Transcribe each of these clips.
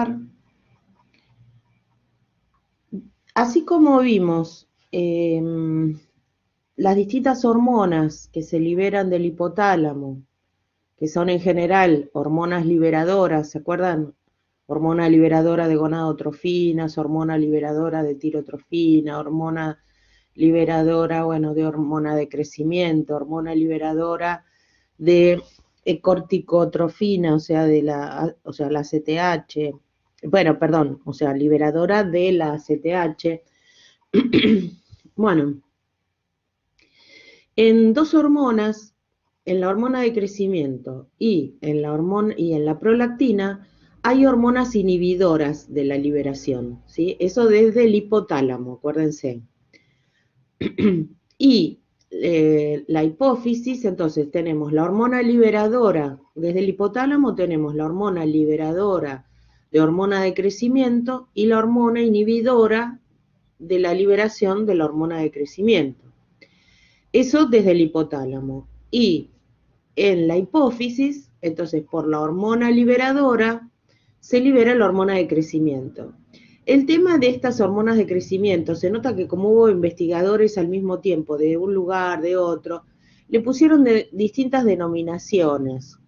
hablar, así como vimos las distintas hormonas que se liberan del hipotálamo, que son en general hormonas liberadoras, ¿se acuerdan? Hormona liberadora de gonadotrofinas, hormona liberadora de tirotrofina, hormona liberadora, bueno, de hormona de crecimiento, hormona liberadora de corticotrofina, o sea, la CTH, bueno, perdón, o sea, liberadora de la CTH. Bueno, en dos hormonas, en la hormona de crecimiento y en la prolactina, hay hormonas inhibidoras de la liberación, ¿sí? Eso desde el hipotálamo, acuérdense. Y la hipófisis, entonces tenemos la hormona liberadora, desde el hipotálamo tenemos la hormona liberadora de hormona de crecimiento y la hormona inhibidora de la liberación de la hormona de crecimiento. Eso desde el hipotálamo. Y en la hipófisis, entonces por la hormona liberadora, se libera la hormona de crecimiento. El tema de estas hormonas de crecimiento, se nota que como hubo investigadores al mismo tiempo, de un lugar, de otro, le pusieron distintas denominaciones.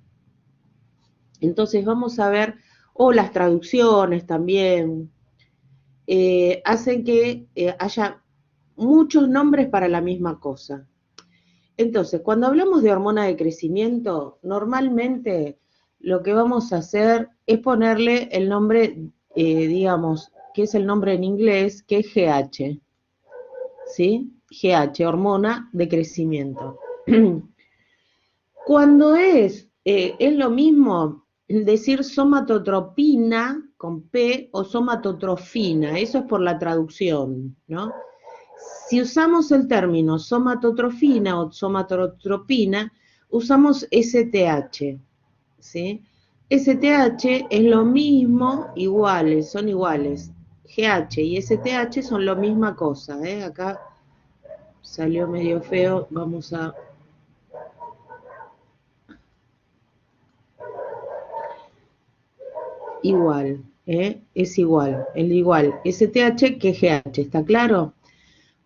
Entonces vamos a ver, o las traducciones también, hacen que haya muchos nombres para la misma cosa. Entonces, cuando hablamos de hormona de crecimiento, normalmente lo que vamos a hacer es ponerle el nombre, digamos, que es el nombre en inglés, que es GH, ¿sí? GH, hormona de crecimiento. Cuando es lo mismo decir somatotropina con P o somatotrofina, eso es por la traducción, ¿no? Si usamos el término somatotrofina o somatotropina, usamos STH, ¿sí? STH es lo mismo, iguales, son iguales. GH y STH son la misma cosa, ¿eh? Acá salió medio feo, vamos a... Igual, ¿eh? Es igual, el igual, STH que GH, ¿está claro?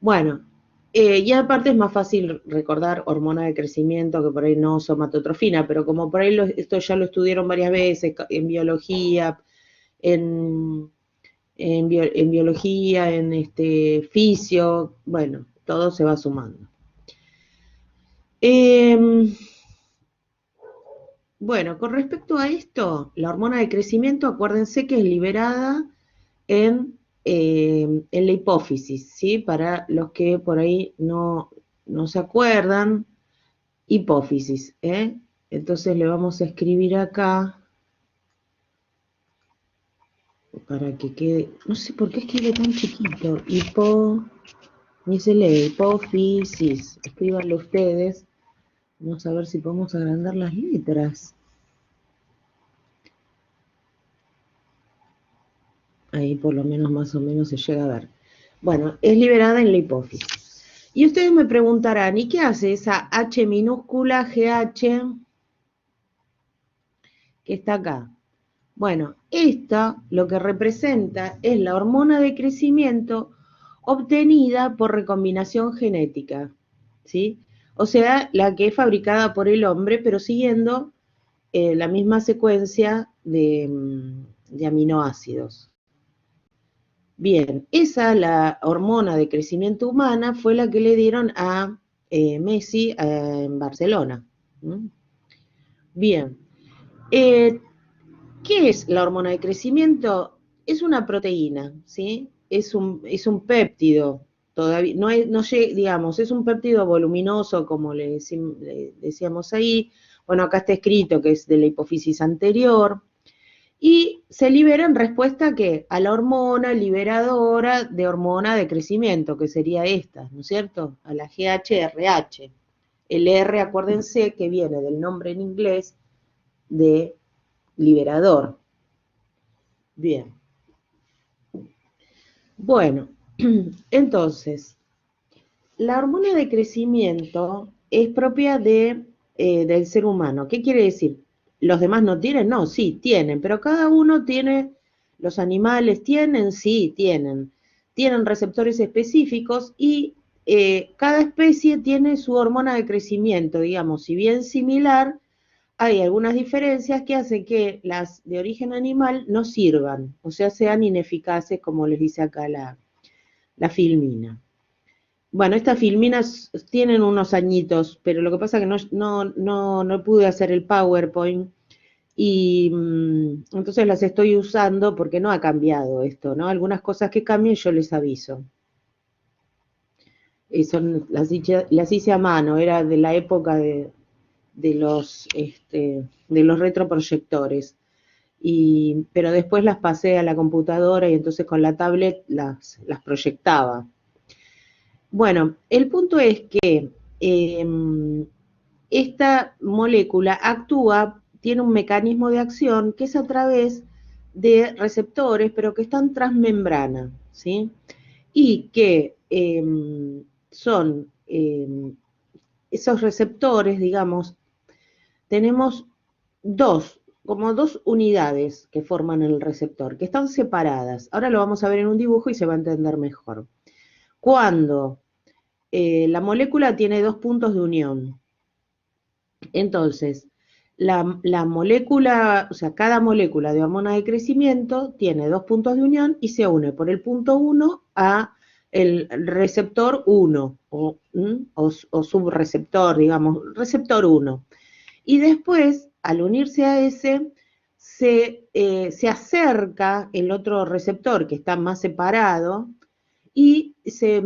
Bueno, y aparte es más fácil recordar hormona de crecimiento que por ahí no somatotrofina, pero como por ahí esto ya lo estudiaron varias veces en biología, en biología, en fisio, bueno, todo se va sumando. Bueno, con respecto a esto, la hormona de crecimiento, acuérdense que es liberada en la hipófisis, ¿sí? Para los que por ahí no se acuerdan, hipófisis, ¿eh? Entonces le vamos a escribir acá para que quede, no sé por qué escribe tan chiquito, ni se lee, hipófisis, escríbanlo ustedes, vamos a ver si podemos agrandar las letras. Ahí por lo menos más o menos se llega a ver. Bueno, es liberada en la hipófisis. Y ustedes me preguntarán, ¿y qué hace esa H minúscula GH que está acá? Bueno, esta lo que representa es la hormona de crecimiento obtenida por recombinación genética, ¿sí? O sea, la que es fabricada por el hombre, pero siguiendo la misma secuencia de aminoácidos. Bien, esa, la hormona de crecimiento humana, fue la que le dieron a Messi en Barcelona. ¿Mm? Bien, ¿qué es la hormona de crecimiento? Es una proteína, ¿sí? Es un péptido, todavía, no digamos, es un péptido voluminoso, como le decíamos ahí. Bueno, acá está escrito que es de la hipófisis anterior. Y se libera en respuesta ¿a qué? A la hormona liberadora de hormona de crecimiento, que sería esta, ¿no es cierto? A la GHRH. El R, acuérdense, que viene del nombre en inglés de liberador. Bien. Bueno, entonces, la hormona de crecimiento es propia del ser humano. ¿Qué quiere decir? ¿Los demás no tienen? No, sí, tienen, pero cada uno tiene ¿Los animales tienen? Sí, tienen. Tienen receptores específicos y cada especie tiene su hormona de crecimiento, digamos, si bien similar, hay algunas diferencias que hacen que las de origen animal no sirvan, o sea, sean ineficaces, como les dice acá la filmina. Bueno, estas filminas tienen unos añitos, pero lo que pasa es que no pude hacer el PowerPoint y entonces las estoy usando porque no ha cambiado esto, ¿no? Algunas cosas que cambien yo les aviso. Las hice a mano, era de la época de los retroproyectores. Pero después las pasé a la computadora y entonces con la tablet las proyectaba. Bueno, el punto es que esta molécula actúa, tiene un mecanismo de acción que es a través de receptores, pero que están transmembrana, ¿sí? Y que son esos receptores, digamos, tenemos como dos unidades que forman el receptor, que están separadas. Ahora lo vamos a ver en un dibujo y se va a entender mejor. Cuando la molécula tiene dos puntos de unión, entonces la molécula, o sea, cada molécula de hormona de crecimiento tiene dos puntos de unión y se une por el punto 1 a el receptor 1 o subreceptor, digamos, receptor 1. Y después, al unirse a ese, se acerca el otro receptor que está más separado y se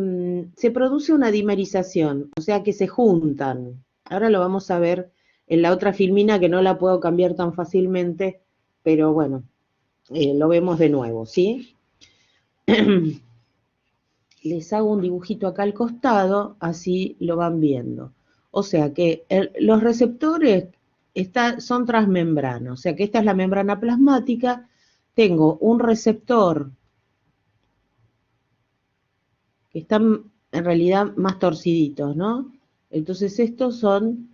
produce una dimerización, o sea que se juntan. Ahora lo vamos a ver en la otra filmina que no la puedo cambiar tan fácilmente, pero bueno, lo vemos de nuevo, ¿sí? Les hago un dibujito acá al costado, así lo van viendo. O sea que los receptores son transmembranos, o sea que esta es la membrana plasmática, tengo un receptor que están en realidad más torciditos, ¿no? Entonces estos son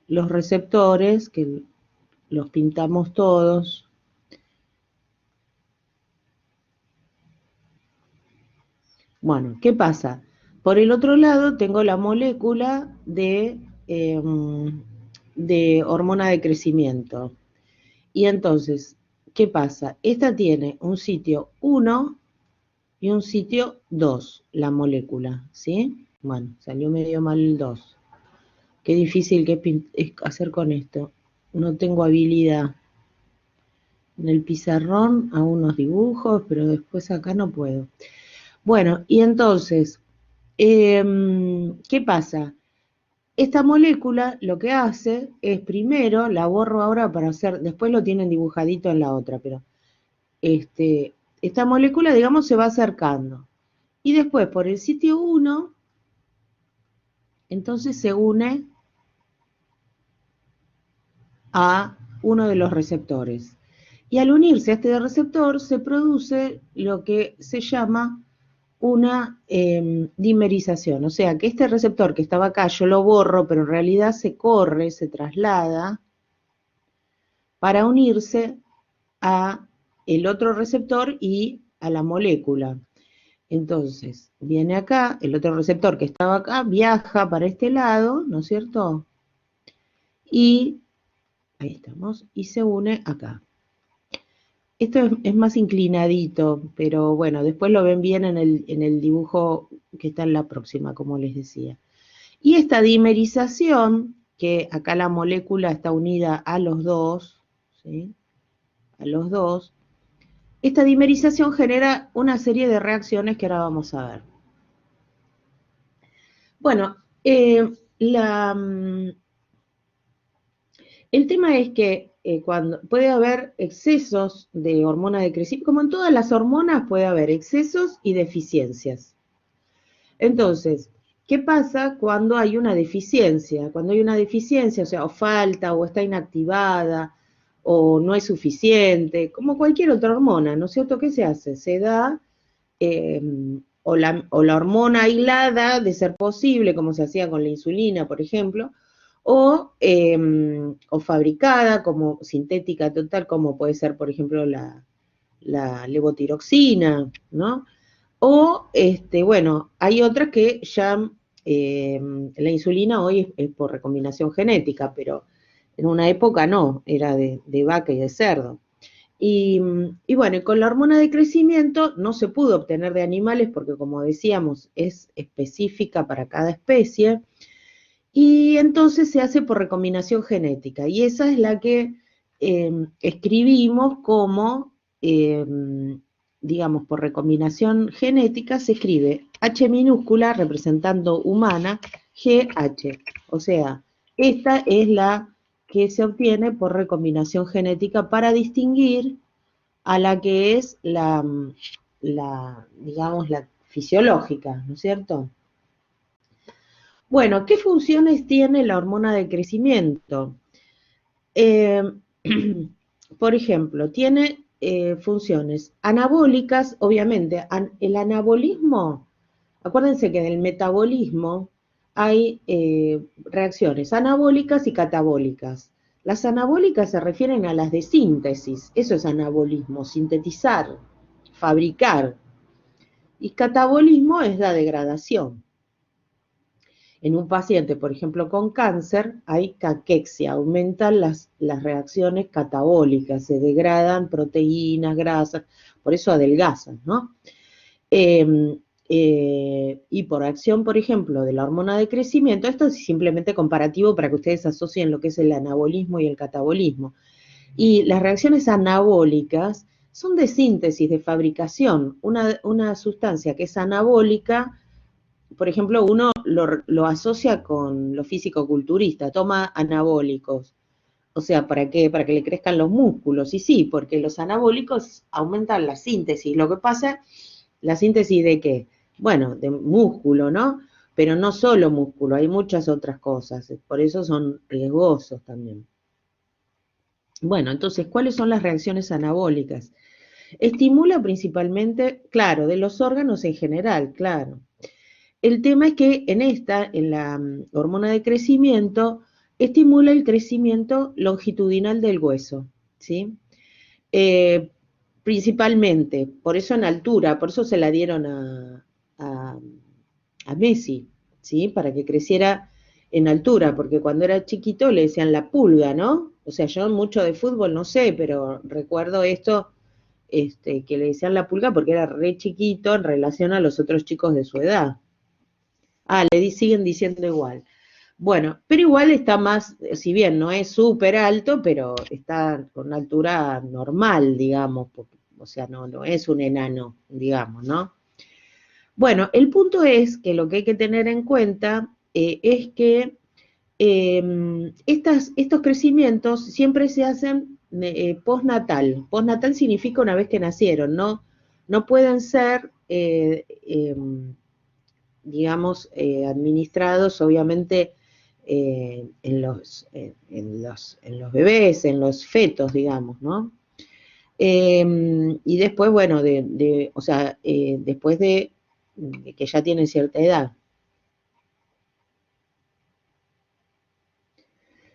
los receptores, que los pintamos todos. Bueno, ¿qué pasa? Por el otro lado tengo la molécula de hormona de crecimiento. Y entonces, ¿qué pasa? Esta tiene un sitio 1 y un sitio 2, la molécula, ¿sí? Bueno, salió medio mal el 2. Qué difícil que es hacer con esto. No tengo habilidad. En el pizarrón hago unos dibujos, pero después acá no puedo. Bueno, y entonces, ¿qué pasa? Esta molécula lo que hace es primero, la borro ahora para hacer, después lo tienen dibujadito en la otra, pero esta molécula, digamos, se va acercando. Y después, por el sitio 1, entonces se une a uno de los receptores. Y al unirse a este receptor se produce lo que se llama una dimerización. O sea, que este receptor que estaba acá, yo lo borro, pero en realidad se corre, se traslada para unirse a el otro receptor y a la molécula. Entonces, viene acá, el otro receptor que estaba acá, viaja para este lado, ¿no es cierto? Y, ahí estamos, y se une acá. Esto es más inclinadito, pero bueno, después lo ven bien en el dibujo que está en la próxima, como les decía. Y esta dimerización, que acá la molécula está unida a los dos, ¿sí? A los dos, esta dimerización genera una serie de reacciones que ahora vamos a ver. Bueno, el tema es que cuando puede haber excesos de hormona de crecimiento, como en todas las hormonas puede haber excesos y deficiencias. Entonces, ¿qué pasa cuando hay una deficiencia? Cuando hay una deficiencia, o sea, o falta, o está inactivada, o no es suficiente, como cualquier otra hormona, ¿no es cierto? ¿Qué se hace? Se da o la hormona aislada, de ser posible, como se hacía con la insulina, por ejemplo, o fabricada como sintética total, como puede ser, por ejemplo, la levotiroxina, ¿no? O, bueno, hay otras que ya, la insulina hoy es por recombinación genética, pero en una época no, era de vaca y de cerdo. Y bueno, con la hormona de crecimiento no se pudo obtener de animales porque, como decíamos, es específica para cada especie, y entonces se hace por recombinación genética, y esa es la que escribimos como, digamos, por recombinación genética se escribe H minúscula representando humana, GH, o sea, esta es la que se obtiene por recombinación genética para distinguir a la que es digamos, la fisiológica, ¿no es cierto? Bueno, ¿qué funciones tiene la hormona de crecimiento? Eh, por ejemplo, tiene funciones anabólicas, obviamente. El anabolismo, acuérdense que en el metabolismo hay reacciones anabólicas y catabólicas. Las anabólicas se refieren a las de síntesis, eso es anabolismo, sintetizar, fabricar. Y catabolismo es la degradación. En un paciente, por ejemplo, con cáncer, hay caquexia, aumentan las reacciones catabólicas, se degradan proteínas, grasas, por eso adelgazan, ¿no? Y por acción, por ejemplo, de la hormona de crecimiento, esto es simplemente comparativo para que ustedes asocien lo que es el anabolismo y el catabolismo. Y las reacciones anabólicas son de síntesis, de fabricación. Una sustancia que es anabólica, por ejemplo, uno lo asocia con lo físico-culturista, toma anabólicos. O sea, ¿para qué? Para que le crezcan los músculos. Y sí, porque los anabólicos aumentan la síntesis. Lo que pasa, ¿la síntesis de qué? Bueno, de músculo, ¿no? Pero no solo músculo, hay muchas otras cosas. Por eso son riesgosos también. Bueno, entonces, ¿cuáles son las reacciones anabólicas? Estimula principalmente, claro, de los órganos en general, claro. El tema es que en la hormona de crecimiento, estimula el crecimiento longitudinal del hueso, ¿sí? Eh, Principalmente, por eso en altura, por eso se la dieron a, a Messi, ¿sí? Para que creciera en altura, porque cuando era chiquito le decían la pulga, ¿no? O sea, yo mucho de fútbol no sé, pero recuerdo esto, que le decían la pulga porque era re chiquito en relación a los otros chicos de su edad. Ah, siguen diciendo igual. Bueno, pero igual está más, si bien no es súper alto, pero está con una altura normal, digamos, o sea, no es un enano, digamos, ¿no? Bueno, el punto es que lo que hay que tener en cuenta es que estos crecimientos siempre se hacen postnatal. Postnatal significa una vez que nacieron, no pueden ser digamos, administrados obviamente en los bebés, en los fetos, digamos, ¿no? Y después, bueno, o sea, después de que ya tienen cierta edad.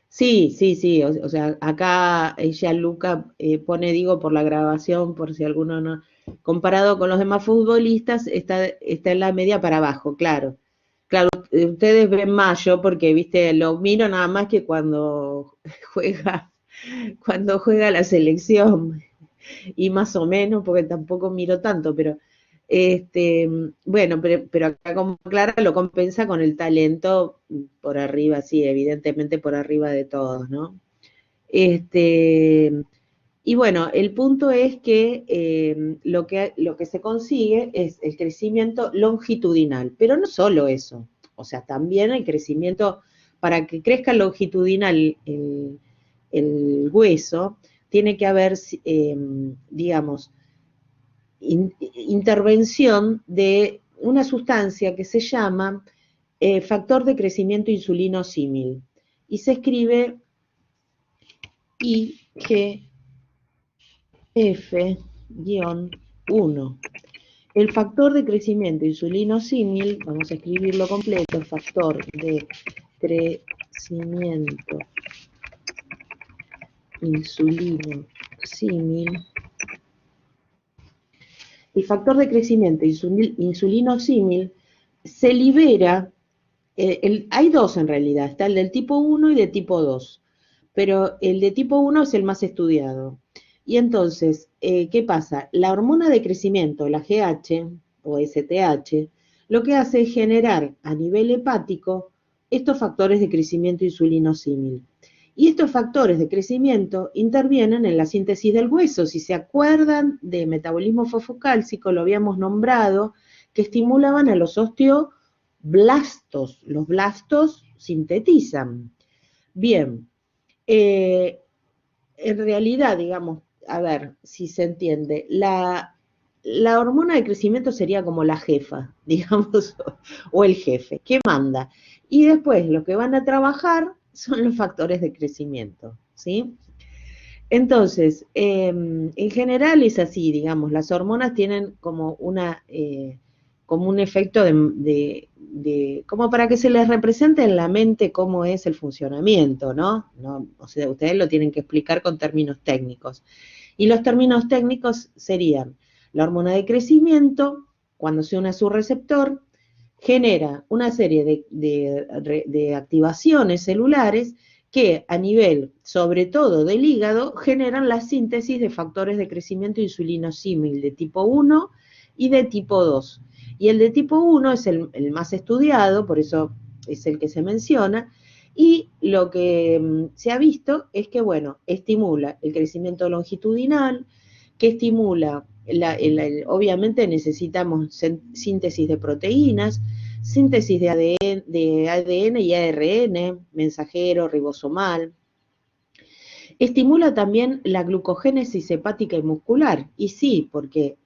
Sí, sí, sí, o sea, acá ella Luca pone, digo, por la grabación, por si alguno no, comparado con los demás futbolistas, está en la media para abajo, claro. Claro, ustedes ven más yo porque, viste, lo miro nada más que juega, cuando juega la selección, y más o menos, porque tampoco miro tanto, pero bueno, pero acá como Clara lo compensa con el talento por arriba, sí, evidentemente por arriba de todos, ¿no? Este, y bueno, el punto es que, lo que se consigue es el crecimiento longitudinal, pero no solo eso, o sea, también el crecimiento, para que crezca longitudinal el hueso, tiene que haber, digamos, intervención de una sustancia que se llama factor de crecimiento insulino símil, y se escribe IGF-1. El factor de crecimiento insulino símil, vamos a escribirlo completo, factor de crecimiento insulino símil. El factor de crecimiento insulino símil se libera, hay dos en realidad, está el del tipo 1 y de tipo 2, pero el de tipo 1 es el más estudiado. Y entonces, ¿qué pasa? La hormona de crecimiento, la GH o STH, lo que hace es generar a nivel hepático estos factores de crecimiento insulino símil. Y estos factores de crecimiento intervienen en la síntesis del hueso. Si se acuerdan de metabolismo fosfocálcico, lo habíamos nombrado, que estimulaban a los osteoblastos. Los blastos sintetizan. Bien, en realidad, digamos, a ver si se entiende, la hormona de crecimiento sería como la jefa, digamos, o el jefe, que manda. Y después lo que van a trabajar son los factores de crecimiento, ¿sí? Entonces, en general es así, digamos, las hormonas tienen como como un efecto como para que se les represente en la mente cómo es el funcionamiento, ¿no? O sea, ustedes lo tienen que explicar con términos técnicos. Y los términos técnicos serían la hormona de crecimiento, cuando se une a su receptor, genera una serie de activaciones celulares que a nivel, sobre todo del hígado, generan la síntesis de factores de crecimiento insulinosímil de tipo 1 y de tipo 2. Y el de tipo 1 es el más estudiado, por eso es el que se menciona, y lo que se ha visto es que, bueno, estimula el crecimiento longitudinal, que estimula, obviamente necesitamos síntesis de proteínas, síntesis de ADN y ARN, mensajero, ribosomal. Estimula también la glucogénesis hepática y muscular. Y sí, porque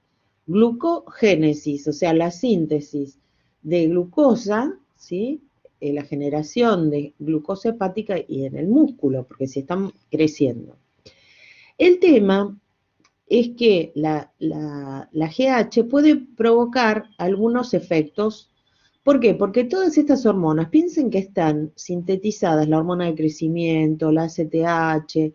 glucogénesis, o sea, la síntesis de glucosa, ¿sí? La generación de glucosa hepática y en el músculo, porque se están creciendo. El tema es que la GH puede provocar algunos efectos. ¿Por qué? Porque todas estas hormonas, piensen que están sintetizadas, la hormona de crecimiento, la ACTH,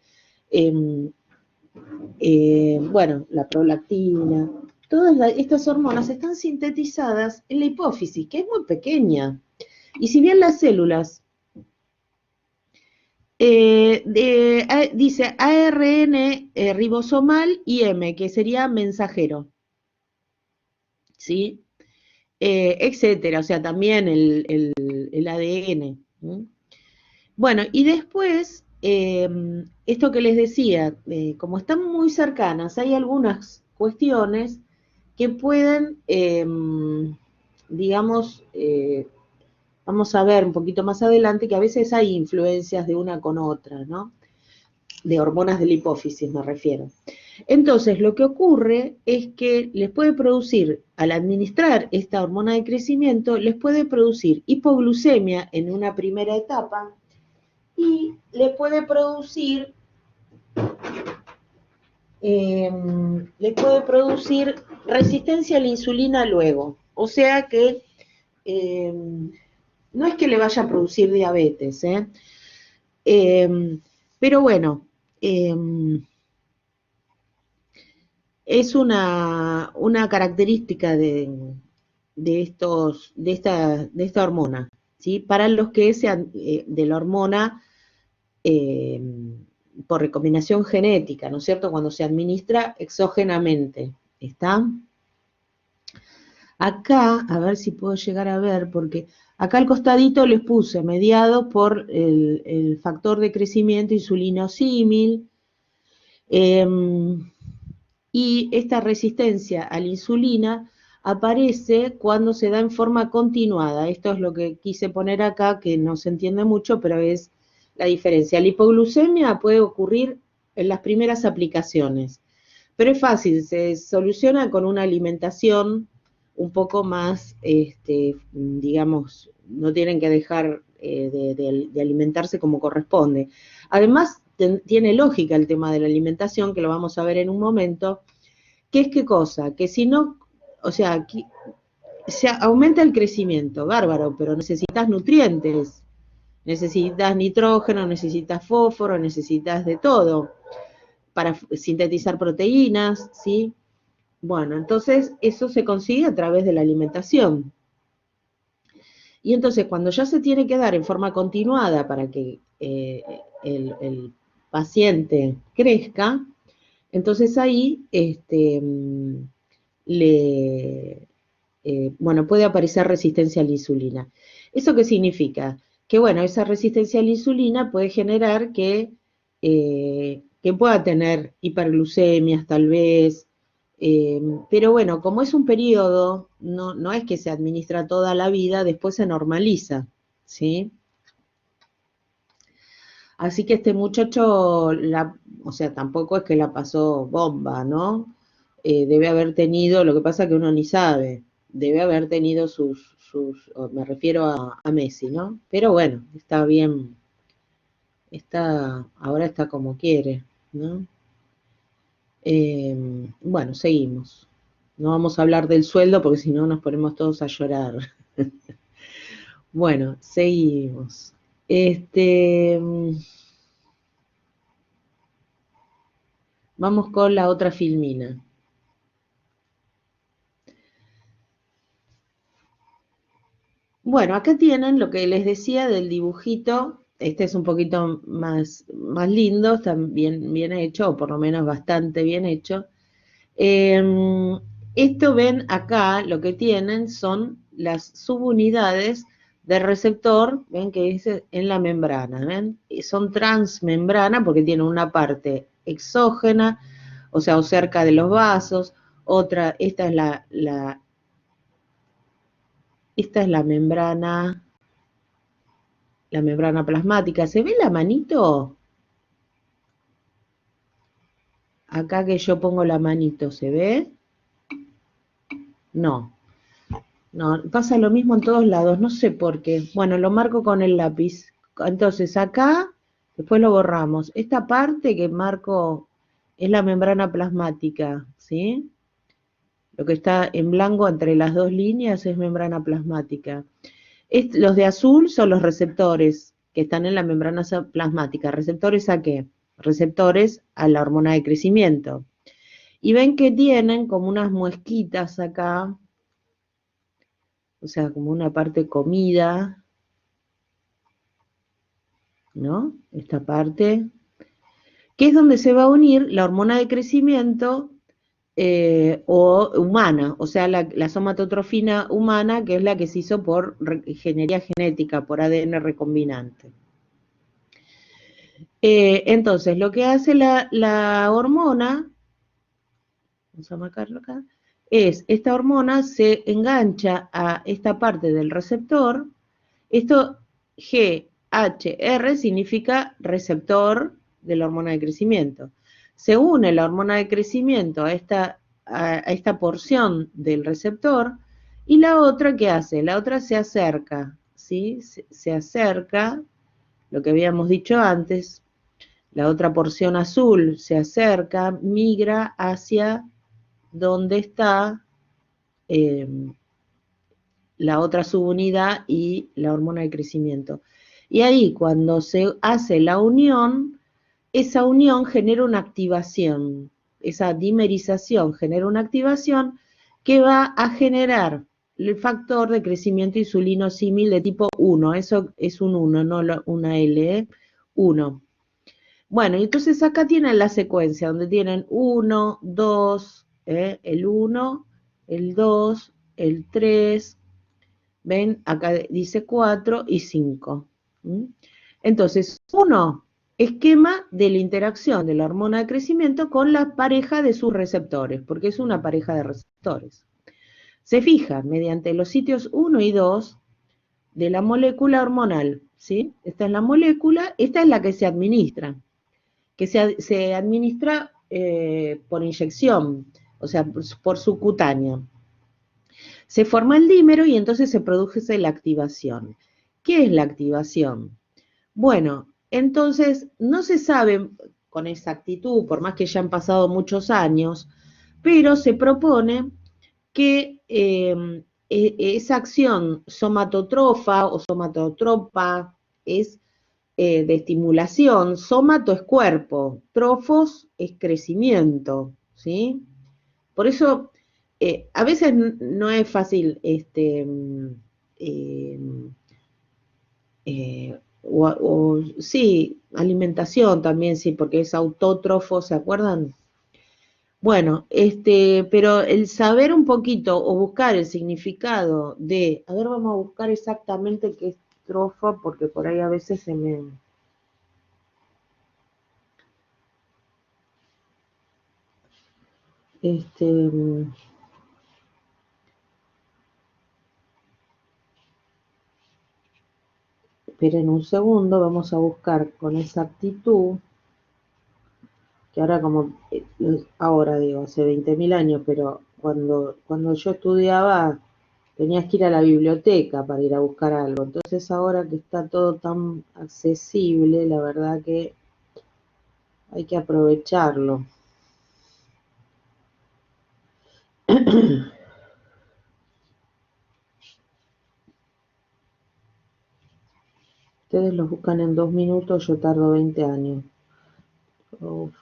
bueno, la prolactina, todas estas hormonas están sintetizadas en la hipófisis, que es muy pequeña. Y si bien las células, dice ARN ribosomal y M, que sería mensajero, ¿sí? Etcétera, o sea, también el ADN. ¿Sí? Bueno, y después, esto que les decía, como están muy cercanas, hay algunas cuestiones que pueden, digamos, vamos a ver un poquito más adelante, que a veces hay influencias de una con otra, ¿no? De hormonas de la hipófisis me refiero. Entonces, lo que ocurre es que les puede producir, al administrar esta hormona de crecimiento, les puede producir hipoglucemia en una primera etapa y le puede producir resistencia a la insulina luego. O sea que no es que le vaya a producir diabetes, pero bueno, es una característica de esta hormona, ¿sí? Para los que sean de la hormona por recombinación genética, ¿no es cierto? Cuando se administra exógenamente, ¿está? Acá, a ver si puedo llegar a ver, porque acá al costadito les puse mediado por el factor de crecimiento insulinosímil, y esta resistencia a la insulina aparece cuando se da en forma continuada. Esto es lo que quise poner acá, que no se entiende mucho, pero es la diferencia. La hipoglucemia puede ocurrir en las primeras aplicaciones, pero es fácil, se soluciona con una alimentación un poco más, digamos, no tienen que dejar de alimentarse como corresponde. Además, tiene lógica el tema de la alimentación, que lo vamos a ver en un momento, que es qué cosa, que si no, o sea, se aumenta el crecimiento, bárbaro, pero necesitas nutrientes. Necesitas nitrógeno, necesitas fósforo, necesitas de todo para sintetizar proteínas, ¿sí? Bueno, entonces eso se consigue a través de la alimentación. Y entonces cuando ya se tiene que dar en forma continuada para que el paciente crezca, entonces ahí bueno, puede aparecer resistencia a la insulina. ¿Eso qué significa? Que bueno, esa resistencia a la insulina puede generar que pueda tener hiperglucemias tal vez, pero bueno, como es un periodo, no es que se administra toda la vida, después se normaliza, ¿sí? Así que este muchacho, o sea, tampoco es que la pasó bomba, ¿no? Debe haber tenido, lo que pasa que uno ni sabe, debe haber tenido me refiero a Messi, ¿no? Pero bueno, está bien, ahora está como quiere, ¿no? Bueno, seguimos. No vamos a hablar del sueldo porque si no nos ponemos todos a llorar. Bueno, seguimos. Este, Vamos con la otra filmina. Bueno, acá tienen lo que les decía del dibujito. Este es un poquito más lindo, está bien hecho, o por lo menos bastante bien hecho. Esto ven acá, lo que tienen son las subunidades del receptor, ven que dice en la membrana, ven, son transmembrana porque tienen una parte exógena, o sea, o cerca de los vasos, otra, esta es la membrana plasmática. ¿Se ve la manito? Acá que yo pongo la manito, ¿se ve? No. No, pasa lo mismo en todos lados, no sé por qué. Bueno, lo marco con el lápiz. Entonces acá, después lo borramos. Esta parte que marco es la membrana plasmática, ¿sí? Lo que está en blanco entre las dos líneas es membrana plasmática. Los de azul son los receptores que están en la membrana plasmática. ¿Receptores a qué? Receptores a la hormona de crecimiento. Y ven que tienen como unas muesquitas acá, o sea, como una parte comida, ¿no? Esta parte, que es donde se va a unir la hormona de crecimiento o humana, o sea, la somatotrofina humana, que es la que se hizo por ingeniería genética, por ADN recombinante. Entonces, lo que hace la hormona, vamos a marcarlo acá, es esta hormona se engancha a esta parte del receptor. Esto GHR significa receptor de la hormona de crecimiento. Se une la hormona de crecimiento a esta porción del receptor y la otra, ¿qué hace? La otra se acerca, ¿sí? Se acerca, lo que habíamos dicho antes, la otra porción azul se acerca, migra hacia donde está eh, la otra subunidad y la hormona de crecimiento. Y ahí cuando se hace la unión, esa unión genera una activación, esa dimerización genera una activación que va a generar el factor de crecimiento insulino símil de tipo 1, eso es un 1, no una L, 1. Bueno, y entonces acá tienen la secuencia, donde tienen 1, 2, el 1, el 2, el 3, ¿ven? Acá dice 4 y 5. Entonces, 1, esquema de la interacción de la hormona de crecimiento con la pareja de sus receptores, porque es una pareja de receptores. Se fija mediante los sitios 1 y 2 de la molécula hormonal, ¿sí? Esta es la molécula, esta es la que se administra, se administra por inyección, o sea, por subcutáneo. Se forma el dímero y entonces se produce la activación. ¿Qué es la activación? Bueno, entonces no se sabe con exactitud, por más que ya han pasado muchos años, pero se propone que esa acción somatotrofa o somatotropa, es de estimulación, somato es cuerpo, trofos es crecimiento, ¿sí? Por eso, a veces no es fácil, eh, sí, alimentación también, sí, porque es autótrofo, ¿se acuerdan? Bueno, pero el saber un poquito o buscar el significado de, a ver, vamos a buscar exactamente qué es trofa, porque por ahí a veces se me, este, esperen un segundo, vamos a buscar con exactitud, que ahora como, ahora digo, hace 20.000 años, pero cuando yo estudiaba tenías que ir a la biblioteca para ir a buscar algo. Entonces ahora que está todo tan accesible, la verdad que hay que aprovecharlo. Ustedes los buscan en 2 minutos, yo tardo 20 años. Uf.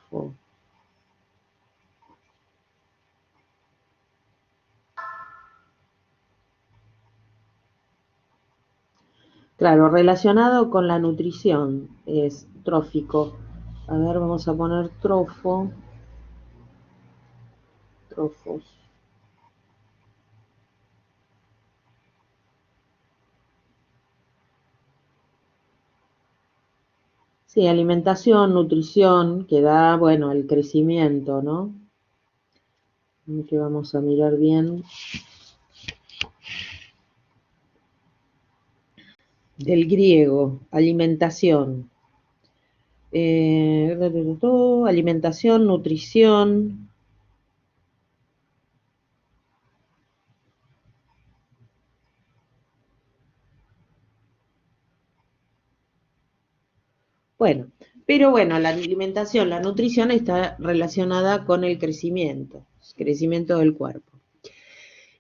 Claro, relacionado con la nutrición, es trófico. A ver, vamos a poner trofos. Sí, alimentación, nutrición, que da, bueno, el crecimiento, ¿no? Que vamos a mirar bien. Del griego, alimentación. Alimentación, nutrición. Bueno, pero bueno, la alimentación, la nutrición está relacionada con el crecimiento del cuerpo.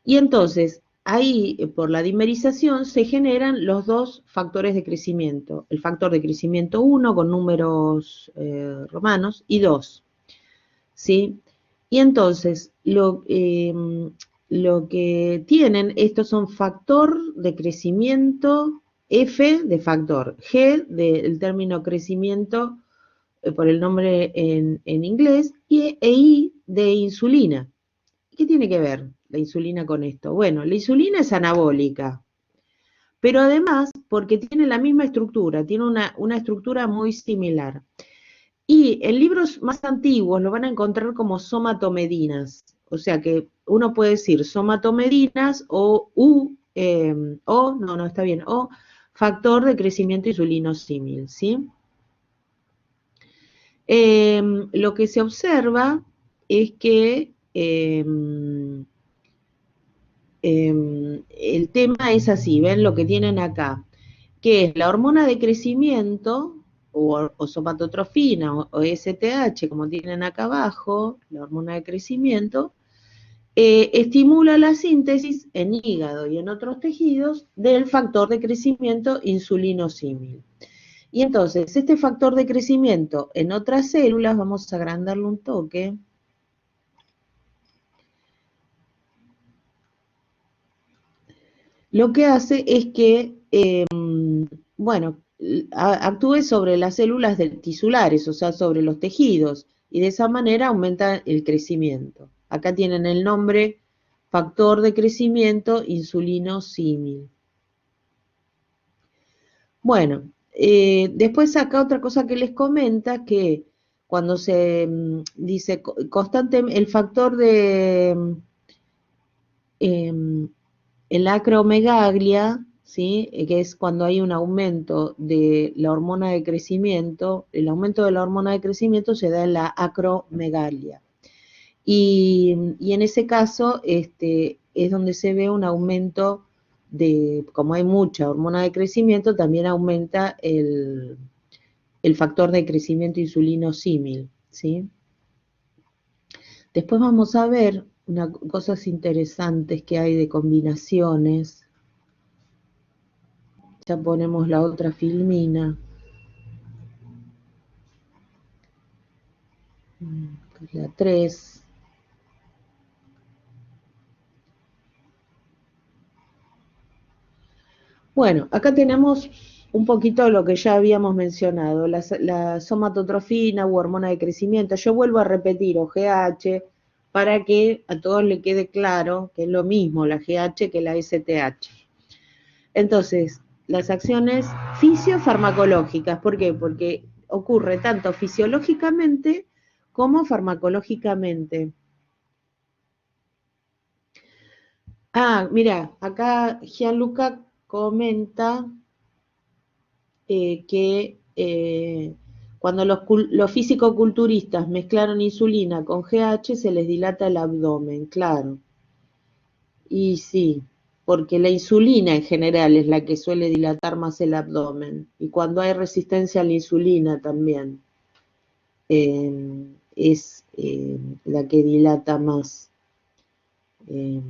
Y entonces, ahí por la dimerización se generan los dos factores de crecimiento. El factor de crecimiento 1 con números romanos y 2, ¿sí? Y entonces, lo que tienen, estos son factor de crecimiento, F de factor, G del término crecimiento por el nombre en inglés, e I de insulina. ¿Qué tiene que ver la insulina con esto? Bueno, la insulina es anabólica, pero además porque tiene la misma estructura, tiene una estructura muy similar. Y en libros más antiguos lo van a encontrar como somatomedinas. O sea que uno puede decir somatomedinas no, está bien, o factor de crecimiento insulinosímil, ¿sí? Lo que se observa es que el tema es así, ven lo que tienen acá, que es la hormona de crecimiento o somatotrofina o STH, como tienen acá abajo, la hormona de crecimiento, estimula la síntesis en hígado y en otros tejidos del factor de crecimiento insulinosímil. Y entonces, este factor de crecimiento en otras células, vamos a agrandarlo un toque, lo que hace es que, bueno, actúe sobre las células tisulares, o sea, sobre los tejidos, y de esa manera aumenta el crecimiento. Acá tienen el nombre factor de crecimiento insulinosímil. Bueno, después acá otra cosa que les comenta que cuando se dice constante, el factor de el acromegalia, ¿sí? Que es cuando hay un aumento de la hormona de crecimiento, el aumento de la hormona de crecimiento se da en la acromegalia. Y en ese caso es donde se ve un aumento de, como hay mucha hormona de crecimiento, también aumenta el factor de crecimiento insulinosímil, ¿sí? Después vamos a ver cosas interesantes que hay de combinaciones. Ya ponemos la otra filmina. La 3. Bueno, acá tenemos un poquito lo que ya habíamos mencionado, la somatotrofina u hormona de crecimiento. Yo vuelvo a repetir, o GH, para que a todos le quede claro que es lo mismo la GH que la STH. Entonces, las acciones fisiofarmacológicas, ¿por qué? Porque ocurre tanto fisiológicamente como farmacológicamente. Ah, mira, acá Gianluca comenta que cuando los fisicoculturistas mezclaron insulina con GH se les dilata el abdomen, claro. Y sí, porque la insulina en general es la que suele dilatar más el abdomen. Y cuando hay resistencia a la insulina también es la que dilata más. Eh,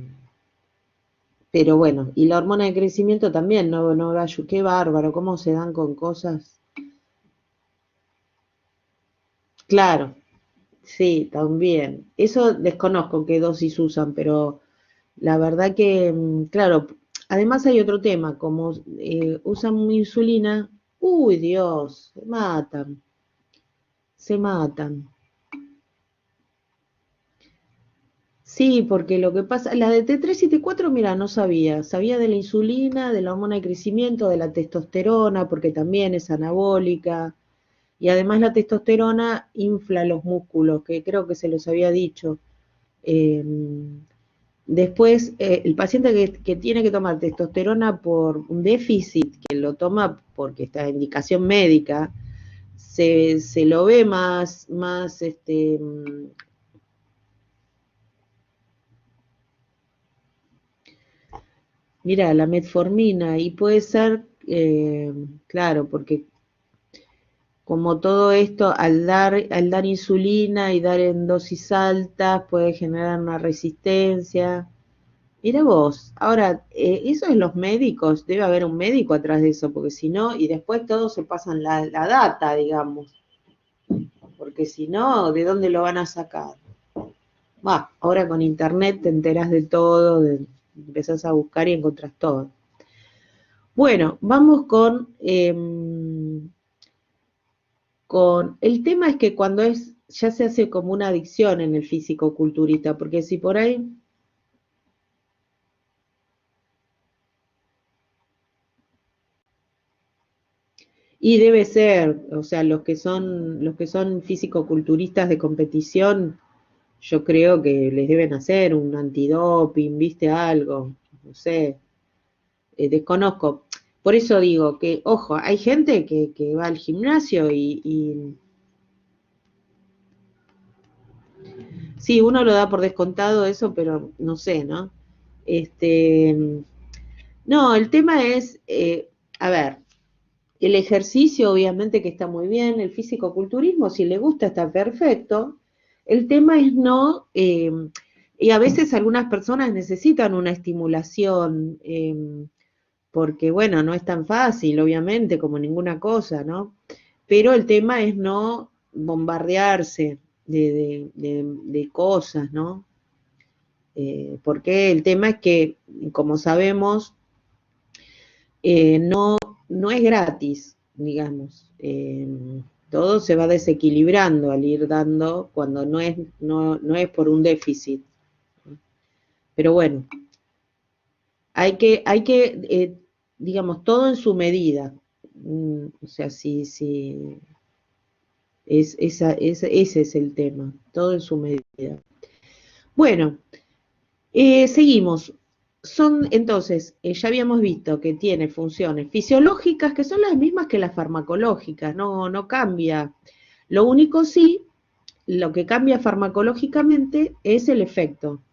pero bueno, y la hormona de crecimiento también, no, qué bárbaro, cómo se dan con cosas. Claro, sí, también. Eso desconozco qué dosis usan, pero la verdad que, claro, además hay otro tema, como usan insulina, uy Dios, se matan, se matan. Sí, porque lo que pasa, la de T3 y T4, mira, no sabía. Sabía de la insulina, de la hormona de crecimiento, de la testosterona, porque también es anabólica. Y además la testosterona infla los músculos, que creo que se los había dicho. Eh, Después, el paciente que tiene que tomar testosterona por un déficit, que lo toma porque está en indicación médica, se lo ve más mira, la metformina, y puede ser, claro, porque como todo esto, al dar insulina y dar en dosis altas, puede generar una resistencia. Mira vos, ahora, eso es los médicos, debe haber un médico atrás de eso, porque si no, y después todos se pasan la data, digamos, porque si no, ¿de dónde lo van a sacar? Ahora con internet te enterás de todo, empezás a buscar y encontrás todo. Bueno, vamos con el tema es que cuando ya se hace como una adicción en el físico-culturista, porque si por ahí, y debe ser, o sea, los que son físico-culturistas de competición, yo creo que les deben hacer un antidoping, viste algo, no sé, desconozco. Por eso digo que, ojo, hay gente que va al gimnasio y sí, uno lo da por descontado eso, pero no sé, ¿no? Este, no, el tema es, a ver, el ejercicio obviamente que está muy bien, el físico-culturismo, si le gusta está perfecto. El tema es no, y a veces algunas personas necesitan una estimulación, porque bueno, no es tan fácil, obviamente, como ninguna cosa, ¿no? Pero el tema es no bombardearse de cosas, ¿no? Porque el tema es que, como sabemos, no es gratis, digamos. Todo se va desequilibrando al ir dando cuando no es por un déficit. Pero bueno, digamos, todo en su medida. O sea, sí, ese es el tema, todo en su medida. Bueno, seguimos. Son entonces, ya habíamos visto que tiene funciones fisiológicas que son las mismas que las farmacológicas, no cambia. Lo único sí, lo que cambia farmacológicamente es el efecto.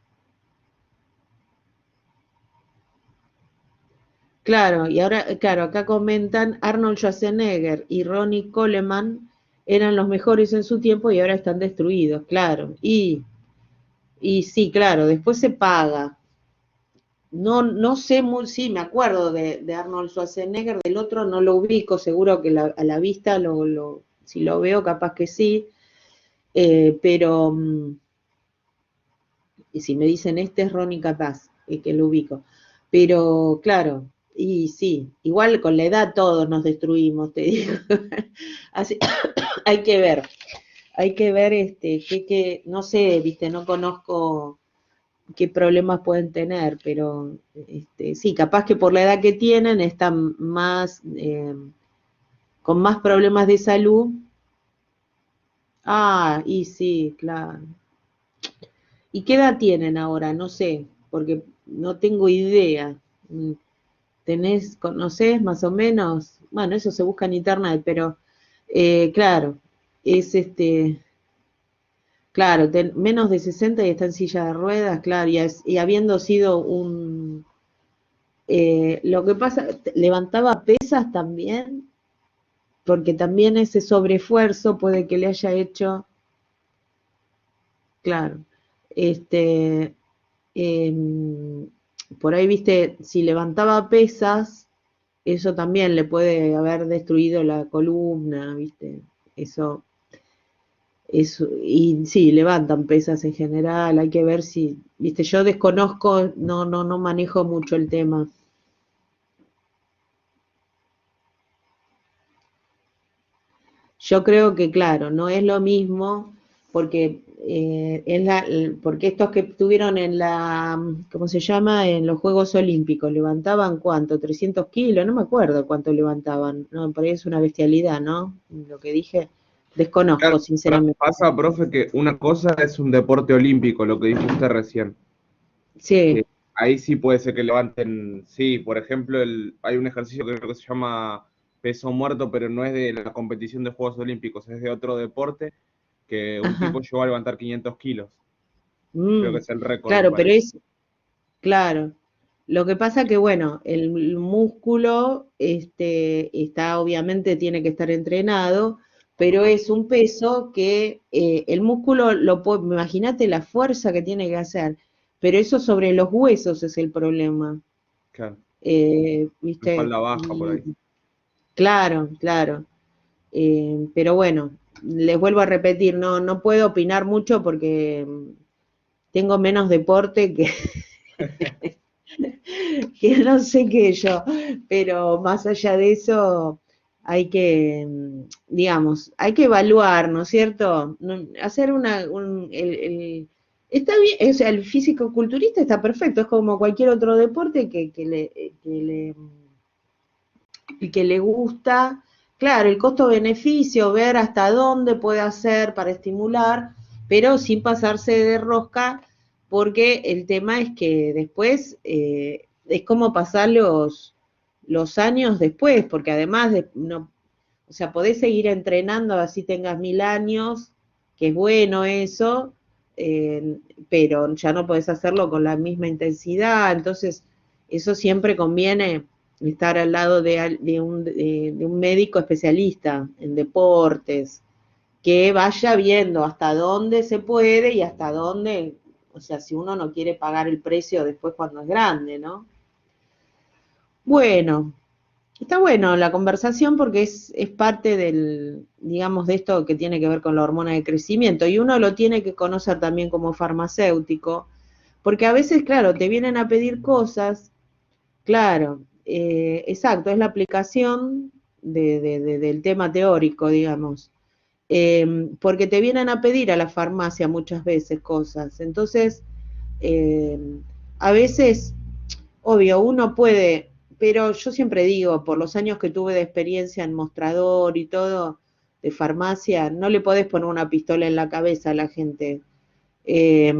Claro, y ahora, claro, acá comentan Arnold Schwarzenegger y Ronnie Coleman eran los mejores en su tiempo y ahora están destruidos, claro. Y sí, claro, después se paga. no sé muy, sí, me acuerdo de Arnold Schwarzenegger, del otro no lo ubico, seguro que a la vista si lo veo capaz que sí, pero y si me dicen este es Ronnie Capaz, que lo ubico. Pero claro, y sí, igual con la edad todos nos destruimos, te digo. Así, hay que ver, no sé, viste, no conozco qué problemas pueden tener, pero sí, capaz que por la edad que tienen están más, con más problemas de salud. Ah, y sí, claro. ¿Y qué edad tienen ahora? No sé, porque no tengo idea. Mm, conocés más o menos? Bueno, eso se busca en internet, pero claro, es claro, menos de 60 y está en silla de ruedas, claro, y habiendo sido lo que pasa, levantaba pesas también, porque también ese sobreesfuerzo puede que le haya hecho, claro, este, em, por ahí, viste, si levantaba pesas, eso también le puede haber destruido la columna, viste, eso, y sí, levantan pesas en general, hay que ver si, viste, yo desconozco, no manejo mucho el tema. Yo creo que, claro, no es lo mismo porque porque estos que estuvieron en ¿cómo se llama? En los Juegos Olímpicos, levantaban cuánto, 300 kilos, no me acuerdo cuánto levantaban, no, por ahí es una bestialidad, ¿no? Lo que dije, desconozco, Claro, sinceramente. pasa, profe, que una cosa es un deporte olímpico, lo que dijo usted recién, Sí, que ahí sí puede ser que levanten, sí, por ejemplo, hay un ejercicio que creo que se llama peso muerto, pero no es de la competición de Juegos Olímpicos, es de otro deporte, que un ajá. tipo llegó a levantar 500 kilos, creo que Mm, es el récord, me claro, pero parece. claro. Lo que pasa que, bueno, el músculo, está, obviamente, tiene que estar entrenado, pero es un peso que el músculo imagínate la fuerza que tiene que hacer, pero eso sobre los huesos es el problema, Claro, ¿viste? espalda baja por Y ahí. claro, claro. Pero bueno, les vuelvo a repetir, no puedo opinar mucho porque tengo menos deporte que no sé qué yo, pero más allá de eso hay que, digamos, hay que evaluar, ¿no es cierto? Hacer está bien, o sea, el físico-culturista está perfecto, es como cualquier otro deporte que le gusta. Claro, el costo-beneficio, ver hasta dónde puede hacer para estimular, pero sin pasarse de rosca, porque el tema es que después es como pasar los años después, porque además no, o sea, podés seguir entrenando así tengas 1000 años, que es bueno eso, eh, pero ya no podés hacerlo con la misma intensidad, entonces eso siempre conviene estar al lado de un médico especialista en deportes, que vaya viendo hasta dónde se puede y hasta dónde, o sea, si uno no quiere pagar el precio después cuando es grande, ¿no? Bueno, está bueno la conversación porque es parte digamos, de esto que tiene que ver con la hormona de crecimiento y uno lo tiene que conocer también como farmacéutico, porque a veces, claro, te vienen a pedir cosas, claro, exacto, es la aplicación del tema teórico, digamos, porque te vienen a pedir a la farmacia muchas veces cosas, entonces, eh, a veces obvio, uno puede, pero yo siempre digo, por los años que tuve de experiencia en mostrador y todo, de farmacia, no le podés poner una pistola en la cabeza a la gente. Eh,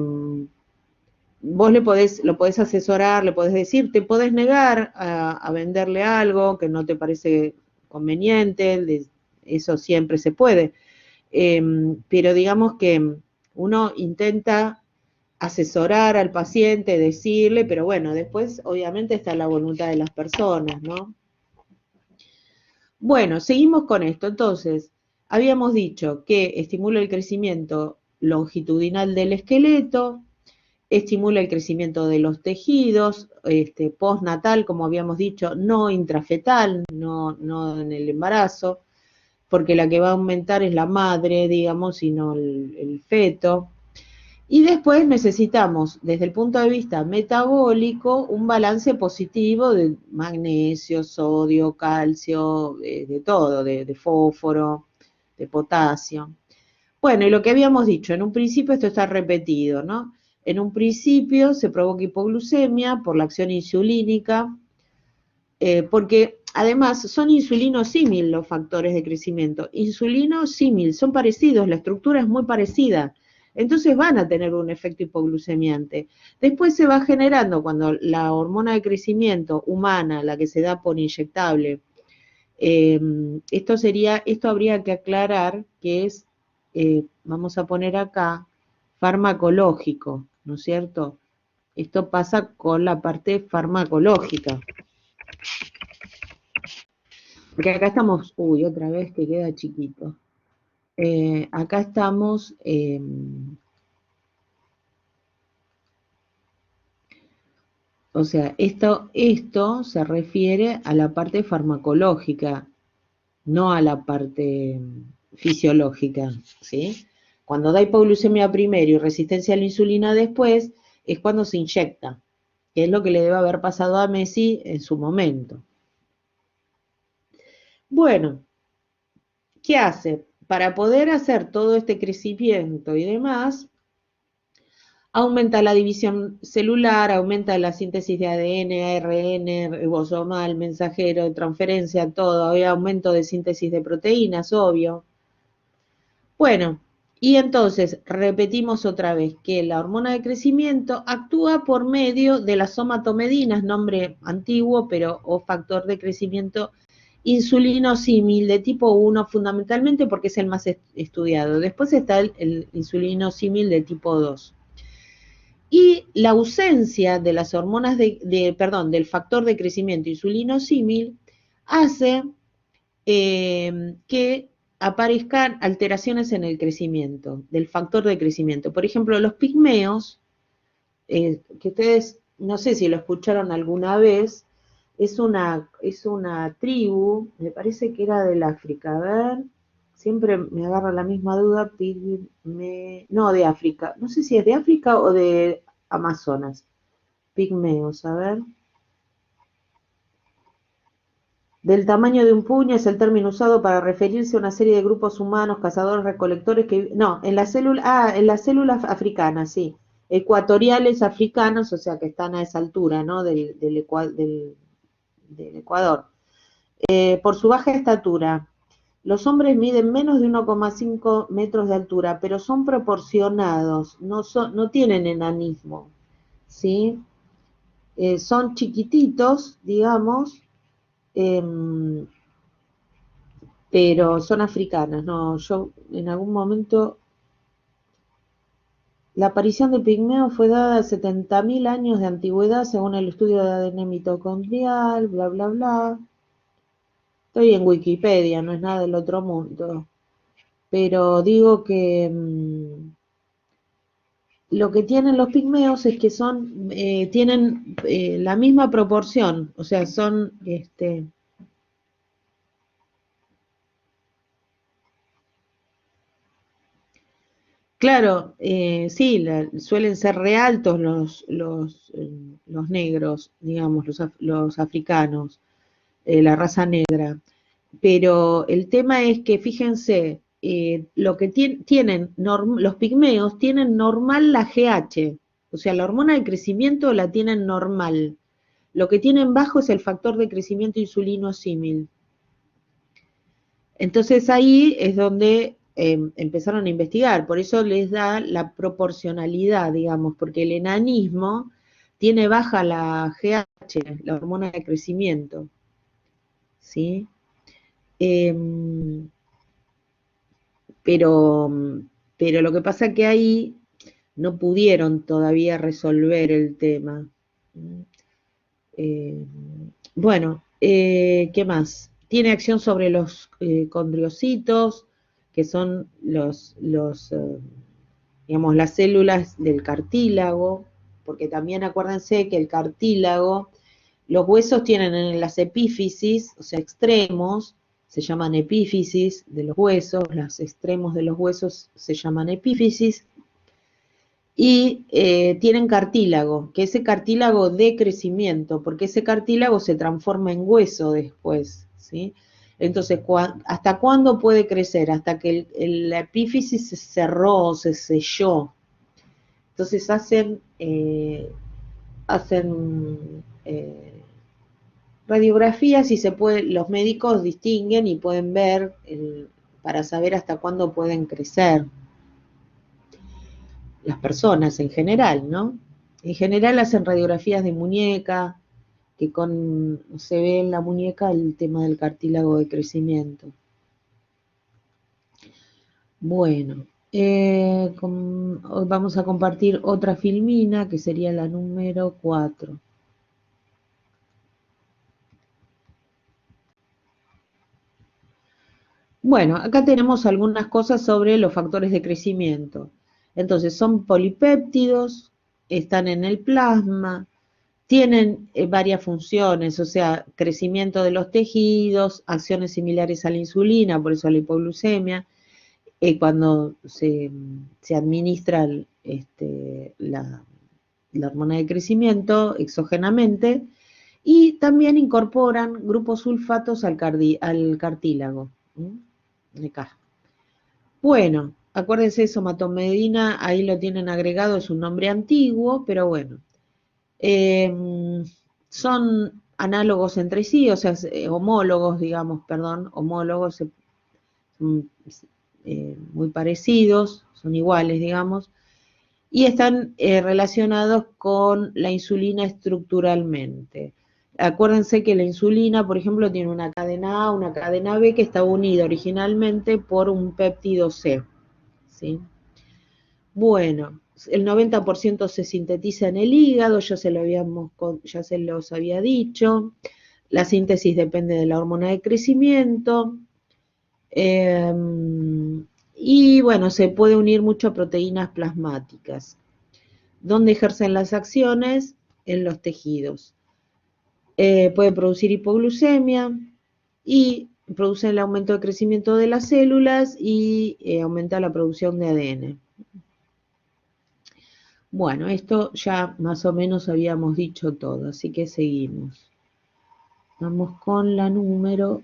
vos lo podés asesorar, le podés decir, te podés negar a venderle algo que no te parece conveniente, eso siempre se puede. Pero digamos que uno intenta asesorar al paciente, decirle, pero bueno, después obviamente está la voluntad de las personas, ¿no? Bueno, seguimos con esto. Entonces, habíamos dicho que estimula el crecimiento longitudinal del esqueleto, estimula el crecimiento de los tejidos, postnatal, como habíamos dicho, no intrafetal, no en el embarazo, porque la que va a aumentar es la madre, digamos, y no el feto. Y después necesitamos, desde el punto de vista metabólico, un balance positivo de magnesio, sodio, calcio, de todo, de fósforo, de potasio. Bueno, y lo que habíamos dicho, en un principio esto está repetido, ¿no? En un principio se provoca hipoglucemia por la acción insulínica, porque además son insulinosímil los factores de crecimiento. Insulinosímil, son parecidos, la estructura es muy parecida. Entonces van a tener un efecto hipoglucemiante. Después se va generando cuando la hormona de crecimiento humana, la que se da por inyectable, esto habría que aclarar que es, vamos a poner acá, farmacológico, ¿no es cierto? Esto pasa con la parte farmacológica. Porque acá estamos, uy, otra vez que queda chiquito. Acá estamos, o sea, esto se refiere a la parte farmacológica, no a la parte fisiológica, ¿sí? Cuando da hipoglucemia primero y resistencia a la insulina después, es cuando se inyecta, que es lo que le debe haber pasado a Messi en su momento. Bueno, ¿qué hace? Para poder hacer todo este crecimiento y demás, aumenta la división celular, aumenta la síntesis de ADN, ARN, ribosomal, mensajero, transferencia, todo, hay aumento de síntesis de proteínas, obvio. Bueno, y entonces repetimos otra vez que la hormona de crecimiento actúa por medio de las somatomedinas, nombre antiguo, pero o factor de crecimiento insulinosímil de tipo 1, fundamentalmente porque es el más estudiado. Después está el insulinosímil de tipo 2. Y la ausencia de las hormonas del factor de crecimiento insulinosímil hace que aparezcan alteraciones en el crecimiento, del factor de crecimiento. Por ejemplo, los pigmeos, que ustedes, no sé si lo escucharon alguna vez, es una tribu, me parece que era del África, a ver, siempre me agarra la misma duda, no, de África, no sé si es de África o de Amazonas, pigmeos, a ver. Del tamaño de un puño es el término usado para referirse a una serie de grupos humanos, cazadores, recolectores que... No, en las células africanas, sí. Ecuatoriales africanos, o sea que están a esa altura, ¿no? Del Ecuador. Por su baja estatura, los hombres miden menos de 1,5 metros de altura, pero son proporcionados, no tienen enanismo, ¿sí? Son chiquititos, digamos, pero son africanas, no, yo en algún momento, la aparición de pigmeos fue dada a 70.000 años de antigüedad según el estudio de ADN mitocondrial, bla, bla, bla. Estoy en Wikipedia, no es nada del otro mundo, pero digo que lo que tienen los pigmeos es que tienen la misma proporción, o sea, son, claro, sí, suelen ser re altos los negros, digamos, los africanos, la raza negra. Pero el tema es que, fíjense, lo que los pigmeos tienen normal la GH, o sea, la hormona de crecimiento la tienen normal. Lo que tienen bajo es el factor de crecimiento insulinosímil. Entonces ahí es donde empezaron a investigar, por eso les da la proporcionalidad, digamos, porque el enanismo tiene baja la GH, la hormona de crecimiento, ¿sí? Pero, pero lo que pasa es que ahí no pudieron todavía resolver el tema. Bueno, ¿qué más? Tiene acción sobre los condriocitos, que son digamos, las células del cartílago. porque también acuérdense que el cartílago, los huesos tienen en las epífisis, o sea, extremos, se llaman epífisis de los huesos, los extremos de los huesos se llaman epífisis, y tienen cartílago, que ese cartílago de crecimiento, porque ese cartílago se transforma en hueso después, ¿sí? Entonces, ¿hasta cuándo puede crecer? Hasta que la epífisis se cerró, se selló. Entonces hacen radiografías y los médicos distinguen y pueden ver para saber hasta cuándo pueden crecer las personas en general, ¿no? En general hacen radiografías de muñeca, que se ve en la muñeca el tema del cartílago de crecimiento. Bueno, hoy vamos a compartir otra filmina, que sería la número 4. Bueno, acá tenemos algunas cosas sobre los factores de crecimiento. Entonces, son polipéptidos, están en el plasma, tienen varias funciones, o sea, crecimiento de los tejidos, acciones similares a la insulina, por eso la hipoglucemia, cuando se administra la hormona de crecimiento exógenamente, y también incorporan grupos sulfatos al cartílago. Acá. Bueno, acuérdense, somatomedina, ahí lo tienen agregado, es un nombre antiguo, pero bueno. Son análogos entre sí, o sea, homólogos, digamos, perdón, homólogos, muy parecidos, son iguales, digamos, y están relacionados con la insulina estructuralmente. Acuérdense que la insulina, por ejemplo, tiene una cadena A, una cadena B, que está unida originalmente por un péptido C, ¿sí? Bueno, el 90% se sintetiza en el hígado, ya se los había dicho. La síntesis depende de la hormona de crecimiento. Y bueno, se puede unir mucho a proteínas plasmáticas. ¿Dónde ejercen las acciones? En los tejidos. Puede producir hipoglucemia y produce el aumento de crecimiento de las células y aumenta la producción de ADN. Bueno, esto ya más o menos habíamos dicho todo, así que seguimos. Vamos con la número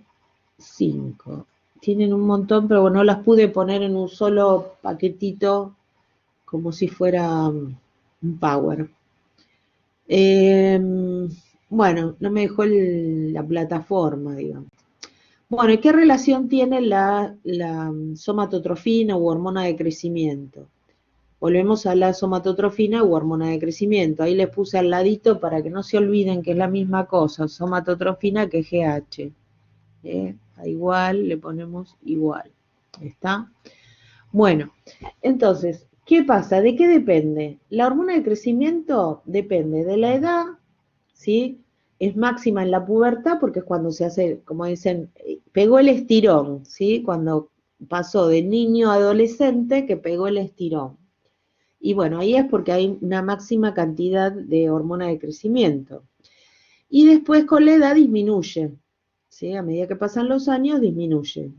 5. Tienen un montón, pero bueno, no las pude poner en un solo paquetito como si fuera un Power. Bueno, no me dejó la plataforma, digamos. Bueno, ¿y qué relación tiene la somatotrofina u hormona de crecimiento? Volvemos a la somatotrofina u hormona de crecimiento. Ahí les puse al ladito para que no se olviden que es la misma cosa, somatotrofina que GH. A igual le ponemos igual. ¿Está? Bueno, entonces, ¿qué pasa? ¿De qué depende? La hormona de crecimiento depende de la edad, ¿sí? Es máxima en la pubertad porque es cuando se hace, como dicen, pegó el estirón, ¿sí? Cuando pasó de niño a adolescente que pegó el estirón. Y bueno, ahí es porque hay una máxima cantidad de hormona de crecimiento. Y después con la edad disminuye, ¿sí? A medida que pasan los años disminuye.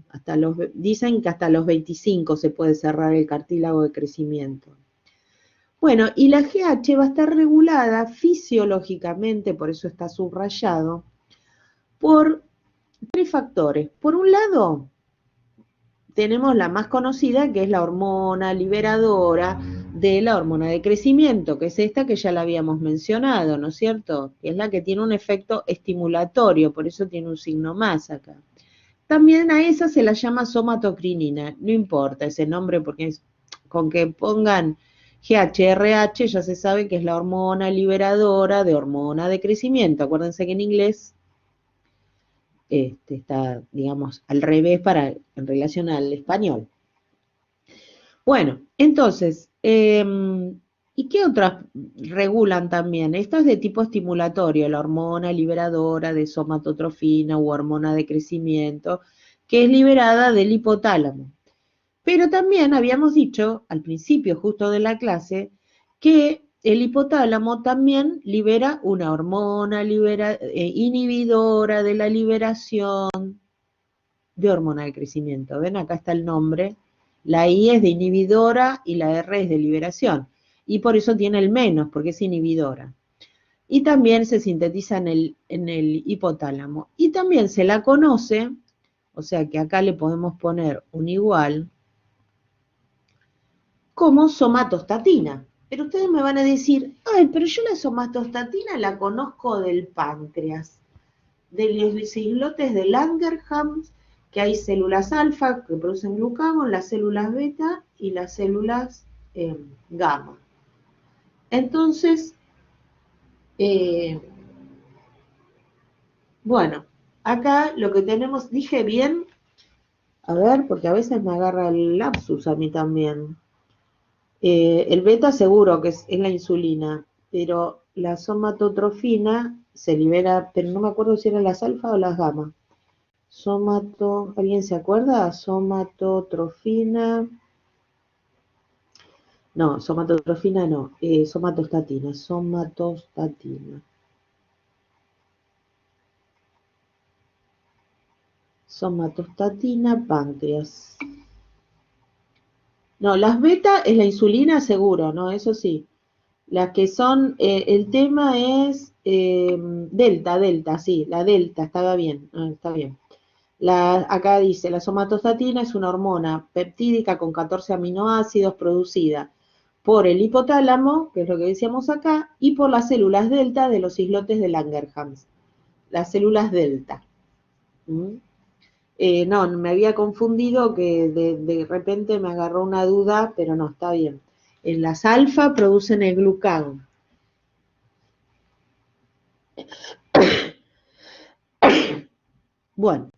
Dicen que hasta los 25 se puede cerrar el cartílago de crecimiento. Bueno, y la GH va a estar regulada fisiológicamente, por eso está subrayado, por 3 factores. Por un lado, tenemos la más conocida, que es la hormona liberadora de la hormona de crecimiento, que es esta que ya la habíamos mencionado, ¿no es cierto? Que es la que tiene un efecto estimulatorio, por eso tiene un signo más acá. También a esa se la llama somatocrinina, no importa ese nombre porque con que pongan GHRH ya se sabe que es la hormona liberadora de hormona de crecimiento. Acuérdense que en inglés está, digamos, al revés en relación al español. Bueno, entonces, ¿y qué otras regulan también? Esta es de tipo estimulatorio, la hormona liberadora de somatotrofina u hormona de crecimiento, que es liberada del hipotálamo. Pero también habíamos dicho al principio justo de la clase que el hipotálamo también libera una hormona inhibidora de la liberación de hormona de crecimiento. ¿Ven? Acá está el nombre. La I es de inhibidora y la R es de liberación. Y por eso tiene el menos, porque es inhibidora. Y también se sintetiza en el hipotálamo. Y también se la conoce, o sea que acá le podemos poner un igual, como somatostatina. Pero ustedes me van a decir, ay, pero yo la somatostatina la conozco del páncreas, de los islotes de Langerhans, que hay células alfa que producen glucagón, las células beta y las células gamma. Entonces, bueno, acá lo que tenemos, dije bien, a ver, porque a veces me agarra el lapsus a mí también. El beta seguro que es la insulina, pero la somatotrofina se libera, pero no me acuerdo si eran las alfa o las gamma. ¿Alguien se acuerda? Somatotrofina. No, somatotrofina no, somatostatina. Somatostatina, páncreas. No, las beta es la insulina seguro, ¿no? Eso sí. Las que son, el tema es delta, sí, la delta, estaba bien, está bien. Acá dice, la somatostatina es una hormona peptídica con 14 aminoácidos producida por el hipotálamo, que es lo que decíamos acá, y por las células delta de los islotes de Langerhans, las células delta. No, me había confundido que de repente me agarró una duda, pero no, está bien. En las alfa producen el glucagón. Bueno,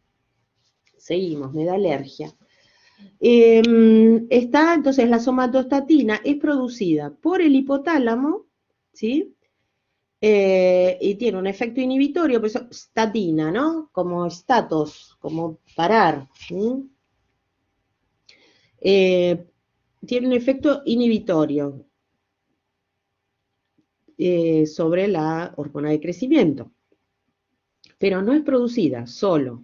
seguimos, me da alergia. Entonces, la somatostatina es producida por el hipotálamo, ¿sí? Y tiene un efecto inhibitorio, por eso statina, ¿no? Como statos, como parar. Tiene un efecto inhibitorio sobre la hormona de crecimiento, pero no es producida solo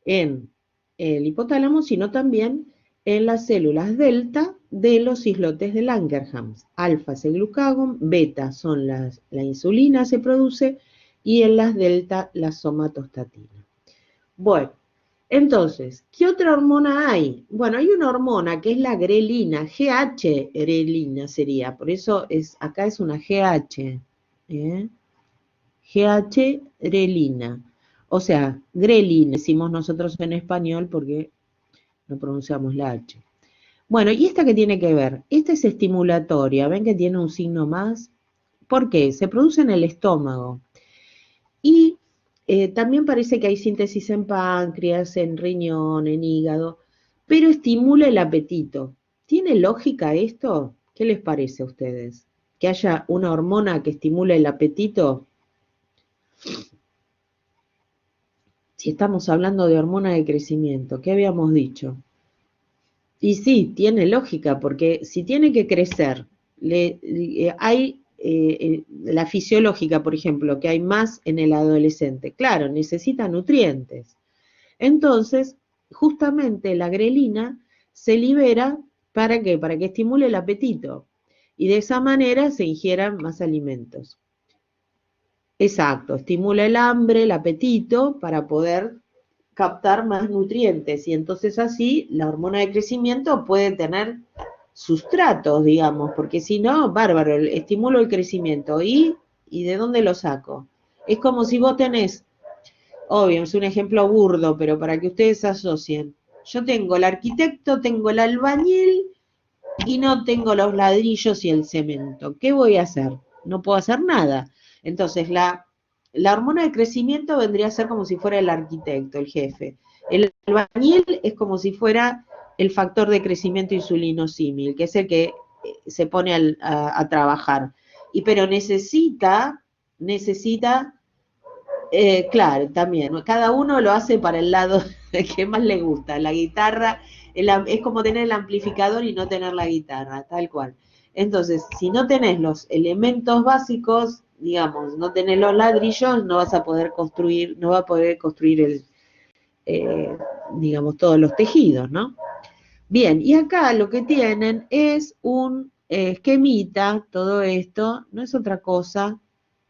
en el hipotálamo, sino también en las células delta de los islotes de Langerhans. Alfa es el glucagón, beta son la insulina se produce y en las delta la somatostatina. Bueno, entonces, ¿qué otra hormona hay? Bueno, hay una hormona que es la grelina, GH-grelina sería, por eso acá es una GH, GH-grelina. O sea, grelina, decimos nosotros en español porque no pronunciamos la H. Bueno, ¿y esta qué tiene que ver? Esta es estimulatoria, ven que tiene un signo más. ¿Por qué? Se produce en el estómago. Y también parece que hay síntesis en páncreas, en riñón, en hígado, pero estimula el apetito. ¿Tiene lógica esto? ¿Qué les parece a ustedes? ¿Que haya una hormona que estimule el apetito? Si estamos hablando de hormona de crecimiento, ¿qué habíamos dicho? Y sí, tiene lógica, porque si tiene que crecer, hay la fisiológica, por ejemplo, que hay más en el adolescente. Claro, necesita nutrientes. Entonces, justamente la grelina se libera, ¿para qué? Para que estimule el apetito. Y de esa manera se ingieran más alimentos. Exacto, estimula el hambre, el apetito, para poder captar más nutrientes y entonces así la hormona de crecimiento puede tener sustratos, digamos, porque si no, bárbaro, estimulo el crecimiento. ¿Y de dónde lo saco? Es como si vos tenés, obvio, es un ejemplo burdo, pero para que ustedes asocien. Yo tengo el arquitecto, tengo el albañil y no tengo los ladrillos y el cemento. ¿Qué voy a hacer? No puedo hacer nada. Entonces, la hormona de crecimiento vendría a ser como si fuera el arquitecto, el jefe. El albañil es como si fuera el factor de crecimiento insulinosímil, que es el que se pone a trabajar. Pero necesita, claro, también, cada uno lo hace para el lado que más le gusta. La guitarra es como tener el amplificador y no tener la guitarra, tal cual. Entonces, si no tenés los elementos básicos, digamos, no tenés los ladrillos, no vas a poder construir, no va a poder construir digamos, todos los tejidos, ¿no? Bien, y acá lo que tienen es un esquemita, todo esto, no es otra cosa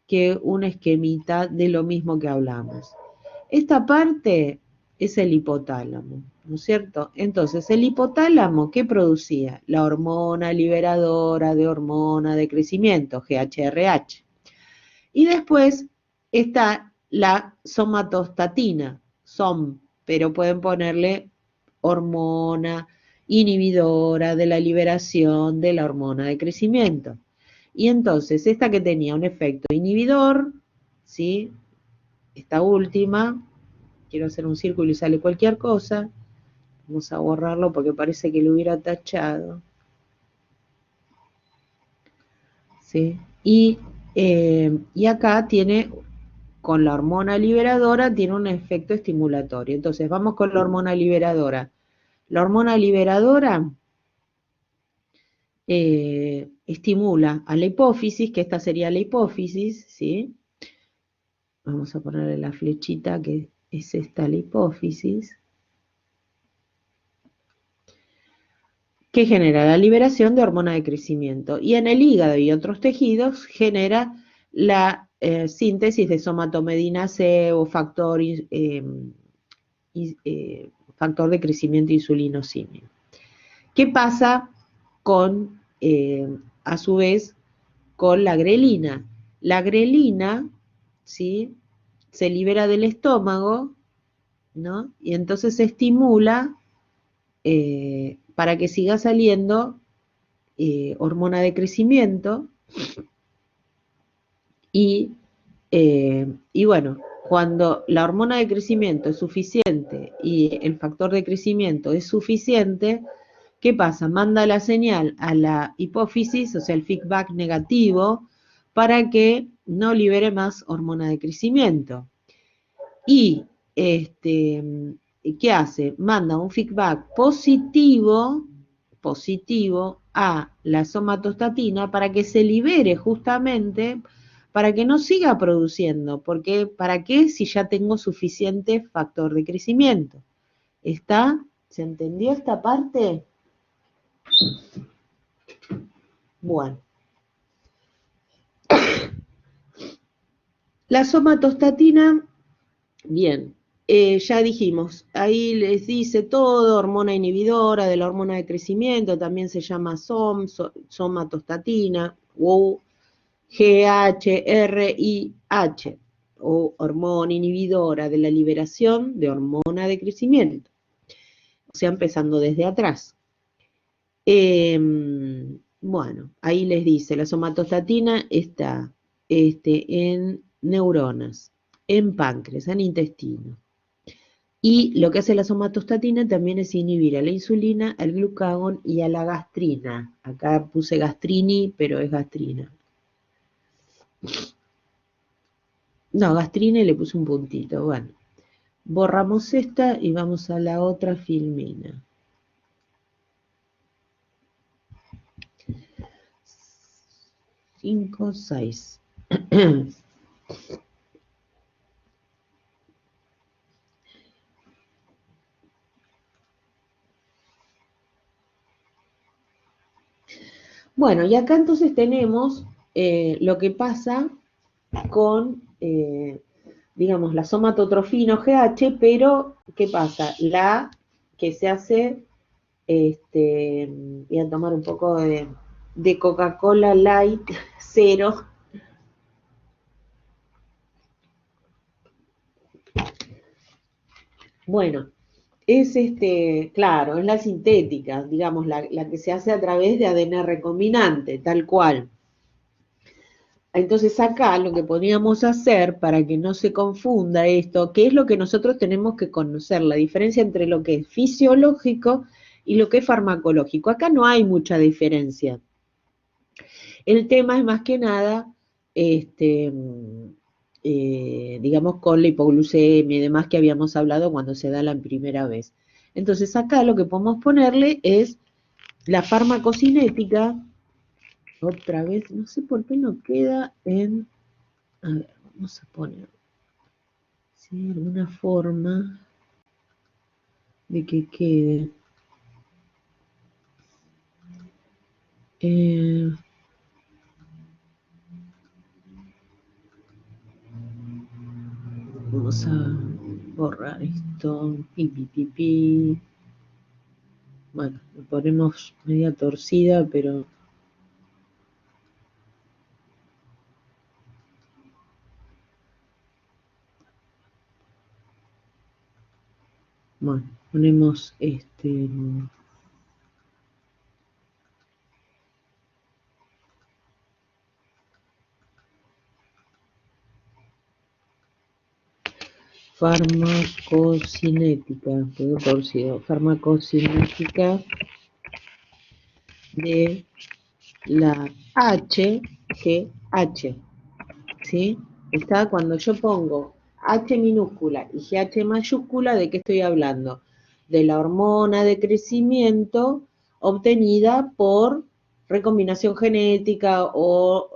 que un esquemita de lo mismo que hablamos. Esta parte es el hipotálamo, ¿no es cierto? Entonces, el hipotálamo, ¿qué producía? La hormona liberadora de hormona de crecimiento, GHRH. Y después está la somatostatina, SOM, pero pueden ponerle hormona inhibidora de la liberación de la hormona de crecimiento. Y entonces, esta que tenía un efecto inhibidor, ¿sí? Esta última, quiero hacer un círculo y sale cualquier cosa, vamos a borrarlo porque parece que lo hubiera tachado, ¿sí? Y acá tiene, con la hormona liberadora, tiene un efecto estimulatorio. Entonces, vamos con la hormona liberadora. La hormona liberadora estimula a la hipófisis, que esta sería la hipófisis, ¿sí? Vamos a ponerle la flechita que es esta la hipófisis, que genera la liberación de hormona de crecimiento. Y en el hígado y otros tejidos genera la síntesis de somatomedina C o factor de crecimiento insulinosímil. ¿Qué pasa con, a su vez, con la grelina? La grelina, ¿sí?, se libera del estómago, ¿no? Y entonces se estimula para que siga saliendo hormona de crecimiento y bueno, cuando la hormona de crecimiento es suficiente y el factor de crecimiento es suficiente, ¿qué pasa? Manda la señal a la hipófisis, o sea, el feedback negativo, para que no libere más hormona de crecimiento. Y, ¿qué hace? Manda un feedback positivo a la somatostatina para que se libere justamente, para que no siga produciendo, porque ¿para qué si ya tengo suficiente factor de crecimiento? ¿Está? ¿Se entendió esta parte? Bueno. La somatostatina, bien, ya dijimos, ahí les dice todo, hormona inhibidora de la hormona de crecimiento, también se llama somatostatina, o GHRIH, o hormona inhibidora de la liberación de hormona de crecimiento, o sea, empezando desde atrás. Bueno, ahí les dice, la somatostatina está en neuronas, en páncreas, en intestino. Y lo que hace la somatostatina también es inhibir a la insulina, al glucagón y a la gastrina. Acá puse gastrini, pero es gastrina. No, gastrina y le puse un puntito. Bueno, borramos esta y vamos a la otra filmina. Cinco, 6. Bueno, y acá entonces tenemos lo que pasa con, digamos, la somatotrofina GH, pero ¿qué pasa? La que se hace, voy a tomar un poco de Coca-Cola Light 0. Bueno, es claro, es la sintética, digamos, la que se hace a través de ADN recombinante, tal cual. Entonces acá lo que podríamos hacer para que no se confunda esto, que es lo que nosotros tenemos que conocer, la diferencia entre lo que es fisiológico y lo que es farmacológico. Acá no hay mucha diferencia. El tema es más que nada, digamos, con la hipoglucemia y demás que habíamos hablado cuando se da la primera vez. Entonces acá lo que podemos ponerle es la farmacocinética Otra vez, no sé por qué no queda en... A ver, vamos a poner... Si hay alguna forma de que quede. Vamos a borrar esto. Pi. Bueno, lo ponemos media torcida, pero... Bueno, ponemos farmacocinética, quedó torcido, farmacocinética de la HGH, ¿sí? Está cuando yo pongo H minúscula y GH mayúscula, ¿de qué estoy hablando? De la hormona de crecimiento obtenida por recombinación genética o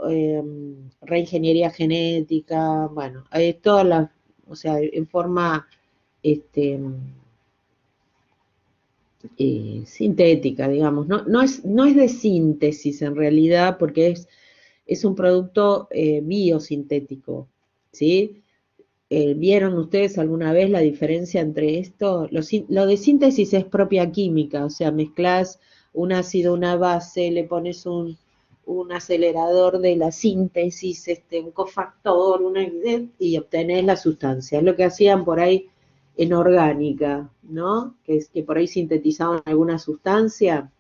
reingeniería genética, bueno, todas las, o sea, en forma sintética, digamos, no es de síntesis en realidad, porque es un producto biosintético, ¿sí? ¿Vieron ustedes alguna vez la diferencia entre esto? Lo de síntesis es propia química, o sea, mezclas un ácido, una base, le pones un acelerador de la síntesis, un cofactor, y obtenés la sustancia. Es lo que hacían por ahí en orgánica, ¿no? Que es que por ahí sintetizaban alguna sustancia.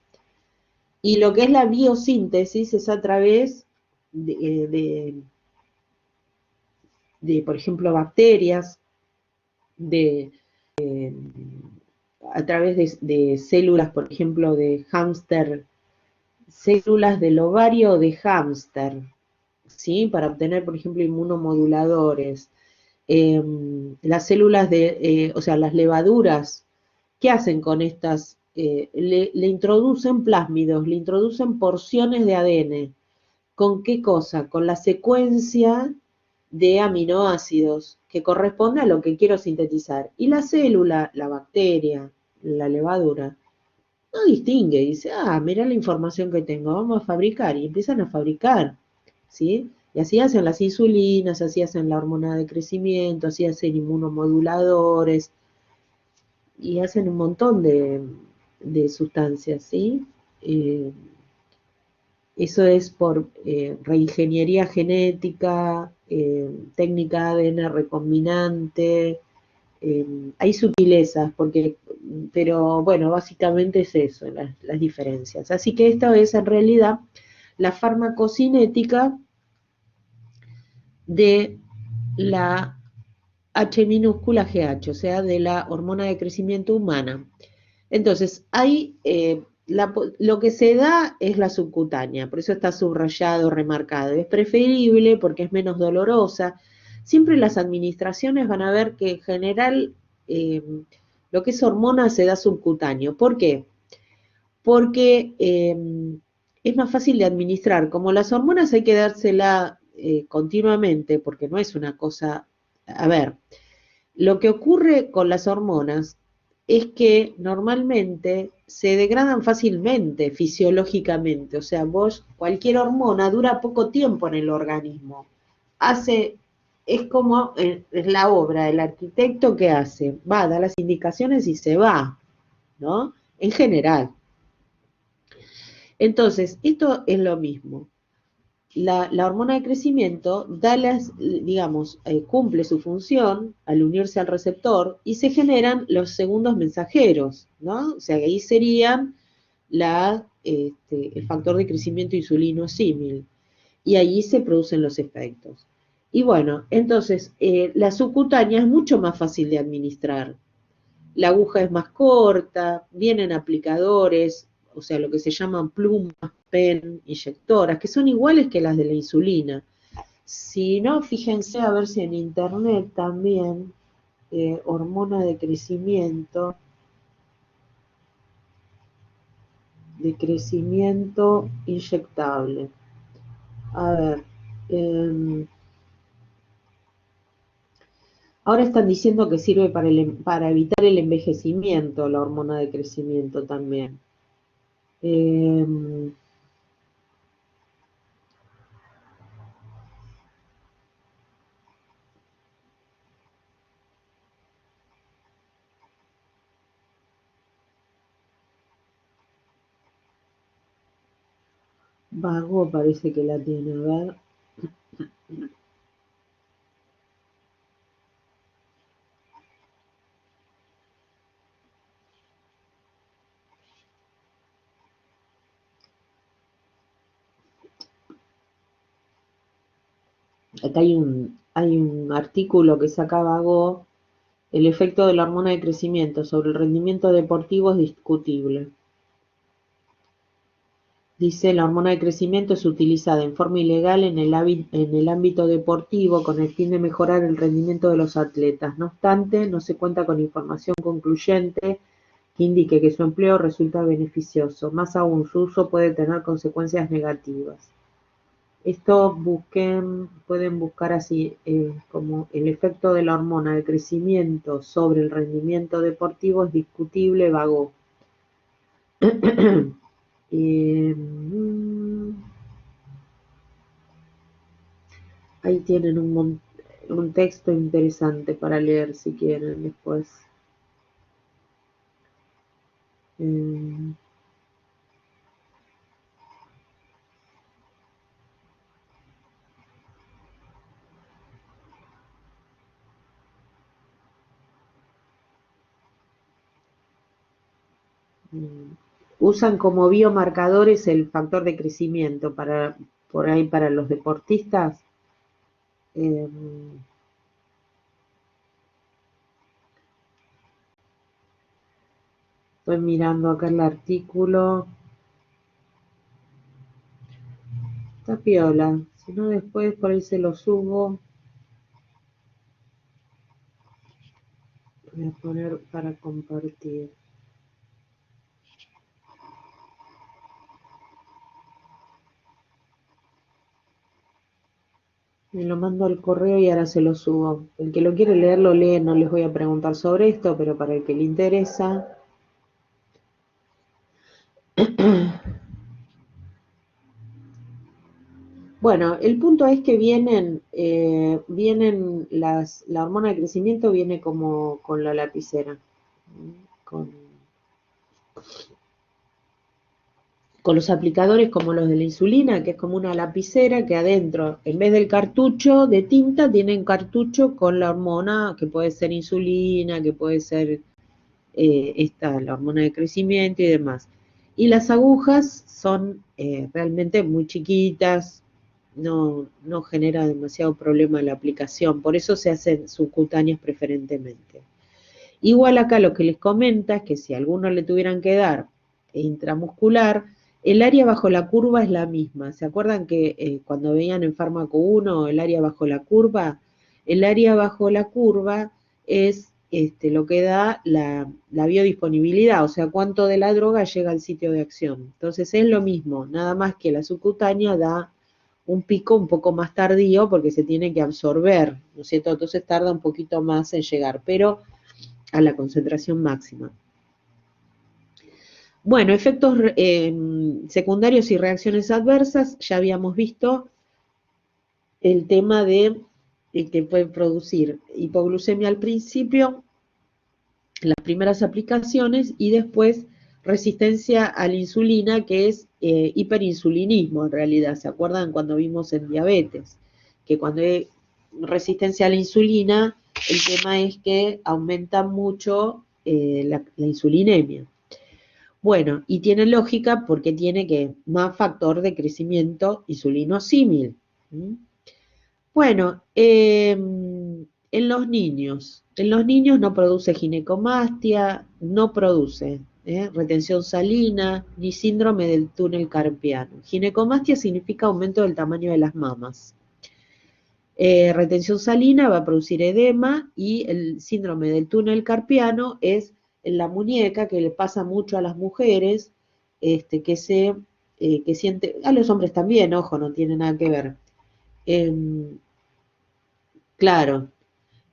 Y lo que es la biosíntesis es a través por ejemplo, bacterias, de, a través de células, por ejemplo, de hámster, células del ovario de hámster, ¿sí? Para obtener, por ejemplo, inmunomoduladores. Las células o sea, las levaduras, ¿qué hacen con estas? Le introducen plásmidos, le introducen porciones de ADN. ¿Con qué cosa? Con la secuencia de aminoácidos que corresponde a lo que quiero sintetizar. Y la célula, la bacteria, la levadura, no distingue, dice, mira la información que tengo, vamos a fabricar, y empiezan a fabricar, ¿sí? Y así hacen las insulinas, así hacen la hormona de crecimiento, así hacen inmunomoduladores, y hacen un montón de sustancias, ¿sí? Eh, Eso es por reingeniería genética, técnica ADN recombinante. Hay sutilezas, pero bueno, básicamente es eso, las diferencias. Así que esto es en realidad la farmacocinética de la H minúscula GH, o sea, de la hormona de crecimiento humana. Entonces, hay lo que se da es la subcutánea, por eso está subrayado, remarcado. Es preferible porque es menos dolorosa. Siempre las administraciones van a ver que en general lo que es hormona se da subcutáneo. ¿Por qué? Porque es más fácil de administrar. Como las hormonas hay que dársela continuamente, porque no es una cosa... A ver, lo que ocurre con las hormonas es que normalmente se degradan fácilmente fisiológicamente, o sea, cualquier hormona dura poco tiempo en el organismo. Es como es la obra del arquitecto que hace, da las indicaciones y se va, ¿no? En general. Entonces, esto es lo mismo. La hormona de crecimiento digamos, cumple su función al unirse al receptor y se generan los segundos mensajeros, ¿no? O sea, que ahí serían el factor de crecimiento insulino símil y allí se producen los efectos. Y bueno, entonces la subcutánea es mucho más fácil de administrar. La aguja es más corta, vienen aplicadores, o sea, lo que se llaman plumas, pen, inyectoras, que son iguales que las de la insulina. Si no, fíjense a ver si en internet también, hormona de crecimiento inyectable. A ver, eh, ahora están diciendo que sirve para evitar el envejecimiento, la hormona de crecimiento también. Eh, Vago parece que la tiene, a ver. Acá hay un artículo que saca Vago, el efecto de la hormona de crecimiento sobre el rendimiento deportivo es discutible. Dice, la hormona de crecimiento es utilizada en forma ilegal en el ámbito deportivo con el fin de mejorar el rendimiento de los atletas. No obstante, no se cuenta con información concluyente que indique que su empleo resulta beneficioso. Más aún, su uso puede tener consecuencias negativas. Esto pueden buscar así como el efecto de la hormona de crecimiento sobre el rendimiento deportivo es discutible, Vago. Eh, Ahí tienen un texto interesante para leer si quieren después. Eh, Usan como biomarcadores el factor de crecimiento por ahí para los deportistas. Eh, Estoy mirando acá el artículo. Está piola. Si no, después por ahí se lo subo. Voy a poner para compartir. Me lo mando al correo y ahora se lo subo. El que lo quiere leer, lo lee. No les voy a preguntar sobre esto, pero para el que le interesa. Bueno, el punto es que la hormona de crecimiento viene como con la lapicera, con, con los aplicadores como los de la insulina, que es como una lapicera que adentro, en vez del cartucho de tinta, tiene un cartucho con la hormona, que puede ser insulina, que puede ser la hormona de crecimiento y demás. Y las agujas son realmente muy chiquitas, no genera demasiado problema la aplicación, por eso se hacen subcutáneas preferentemente. Igual acá lo que les comenta es que si a alguno le tuvieran que dar intramuscular, el área bajo la curva es la misma. ¿Se acuerdan que cuando veían en fármaco 1 el área bajo la curva? El área bajo la curva es lo que da la biodisponibilidad, o sea, cuánto de la droga llega al sitio de acción. Entonces es lo mismo, nada más que la subcutánea da un pico un poco más tardío porque se tiene que absorber, ¿no es cierto? Entonces tarda un poquito más en llegar, pero a la concentración máxima. Bueno, efectos secundarios y reacciones adversas, ya habíamos visto el tema de que puede producir hipoglucemia al principio, las primeras aplicaciones, y después resistencia a la insulina, que es hiperinsulinismo en realidad. ¿Se acuerdan cuando vimos en diabetes? Que cuando hay resistencia a la insulina, el tema es que aumenta mucho la insulinemia. Bueno, y tiene lógica porque tiene que más factor de crecimiento insulinosímil. Bueno, en los niños no produce ginecomastia, no produce retención salina ni síndrome del túnel carpiano. Ginecomastia significa aumento del tamaño de las mamas. Retención salina va a producir edema y el síndrome del túnel carpiano es en la muñeca, que le pasa mucho a las mujeres, que se que siente, a los hombres también, ojo, no tiene nada que ver. Claro,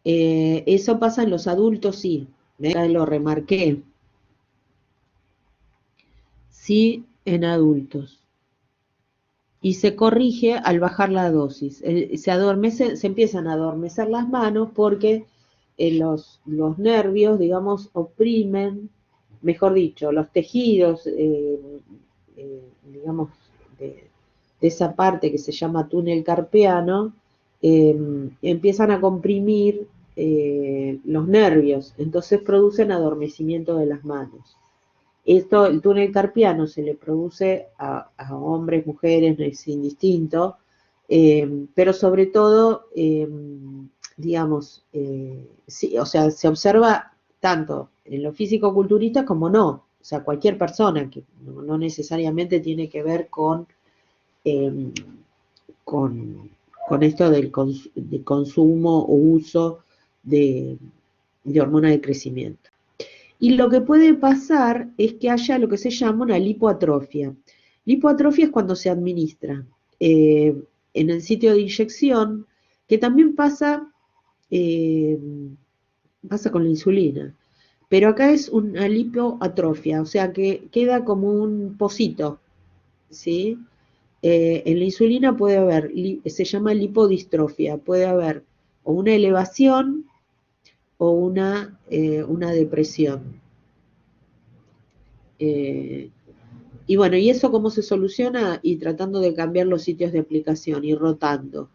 eso pasa en los adultos, sí, acá lo remarqué, sí en adultos. Y se corrige al bajar la dosis. Se empiezan a adormecer las manos porque los nervios, digamos, oprimen, mejor dicho, los tejidos, digamos, de esa parte que se llama túnel carpiano, empiezan a comprimir los nervios, entonces producen adormecimiento de las manos. Esto, el túnel carpiano se le produce a hombres, mujeres, es indistinto, pero sobre todo, digamos, sí, o sea, se observa tanto en los físico-culturistas como no, o sea, cualquier persona que no necesariamente tiene que ver eh, con, con esto de consumo o uso de hormona de crecimiento. Y lo que puede pasar es que haya lo que se llama una lipoatrofia. Lipoatrofia es cuando se administra en el sitio de inyección, que también eh, pasa con la insulina. Pero acá es una lipoatrofia, o sea que queda como un pocito, ¿sí? En la insulina puede haber, se llama lipodistrofia, puede haber o una elevación o una depresión. Y bueno, ¿y eso cómo se soluciona? Y tratando de cambiar los sitios de aplicación y rotando.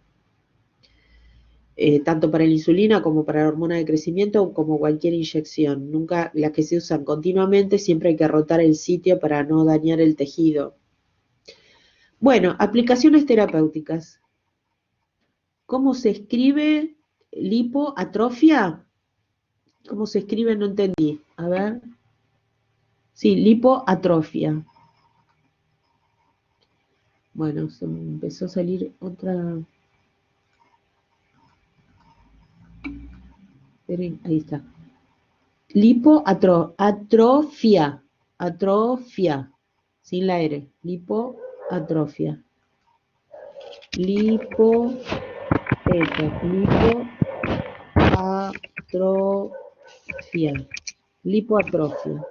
Tanto para la insulina como para la hormona de crecimiento, como cualquier inyección. Nunca las que se usan continuamente, siempre hay que rotar el sitio para no dañar el tejido. Bueno, aplicaciones terapéuticas. ¿Cómo se escribe lipoatrofia? ¿Cómo se escribe? No entendí. A ver. Sí, lipoatrofia. Bueno, se me empezó a salir otra. Esperen, ahí está. Lipoatrofia. Atrofia. Sin la R. Lipoatrofia. Lipoatrofia. Lipoatrofia.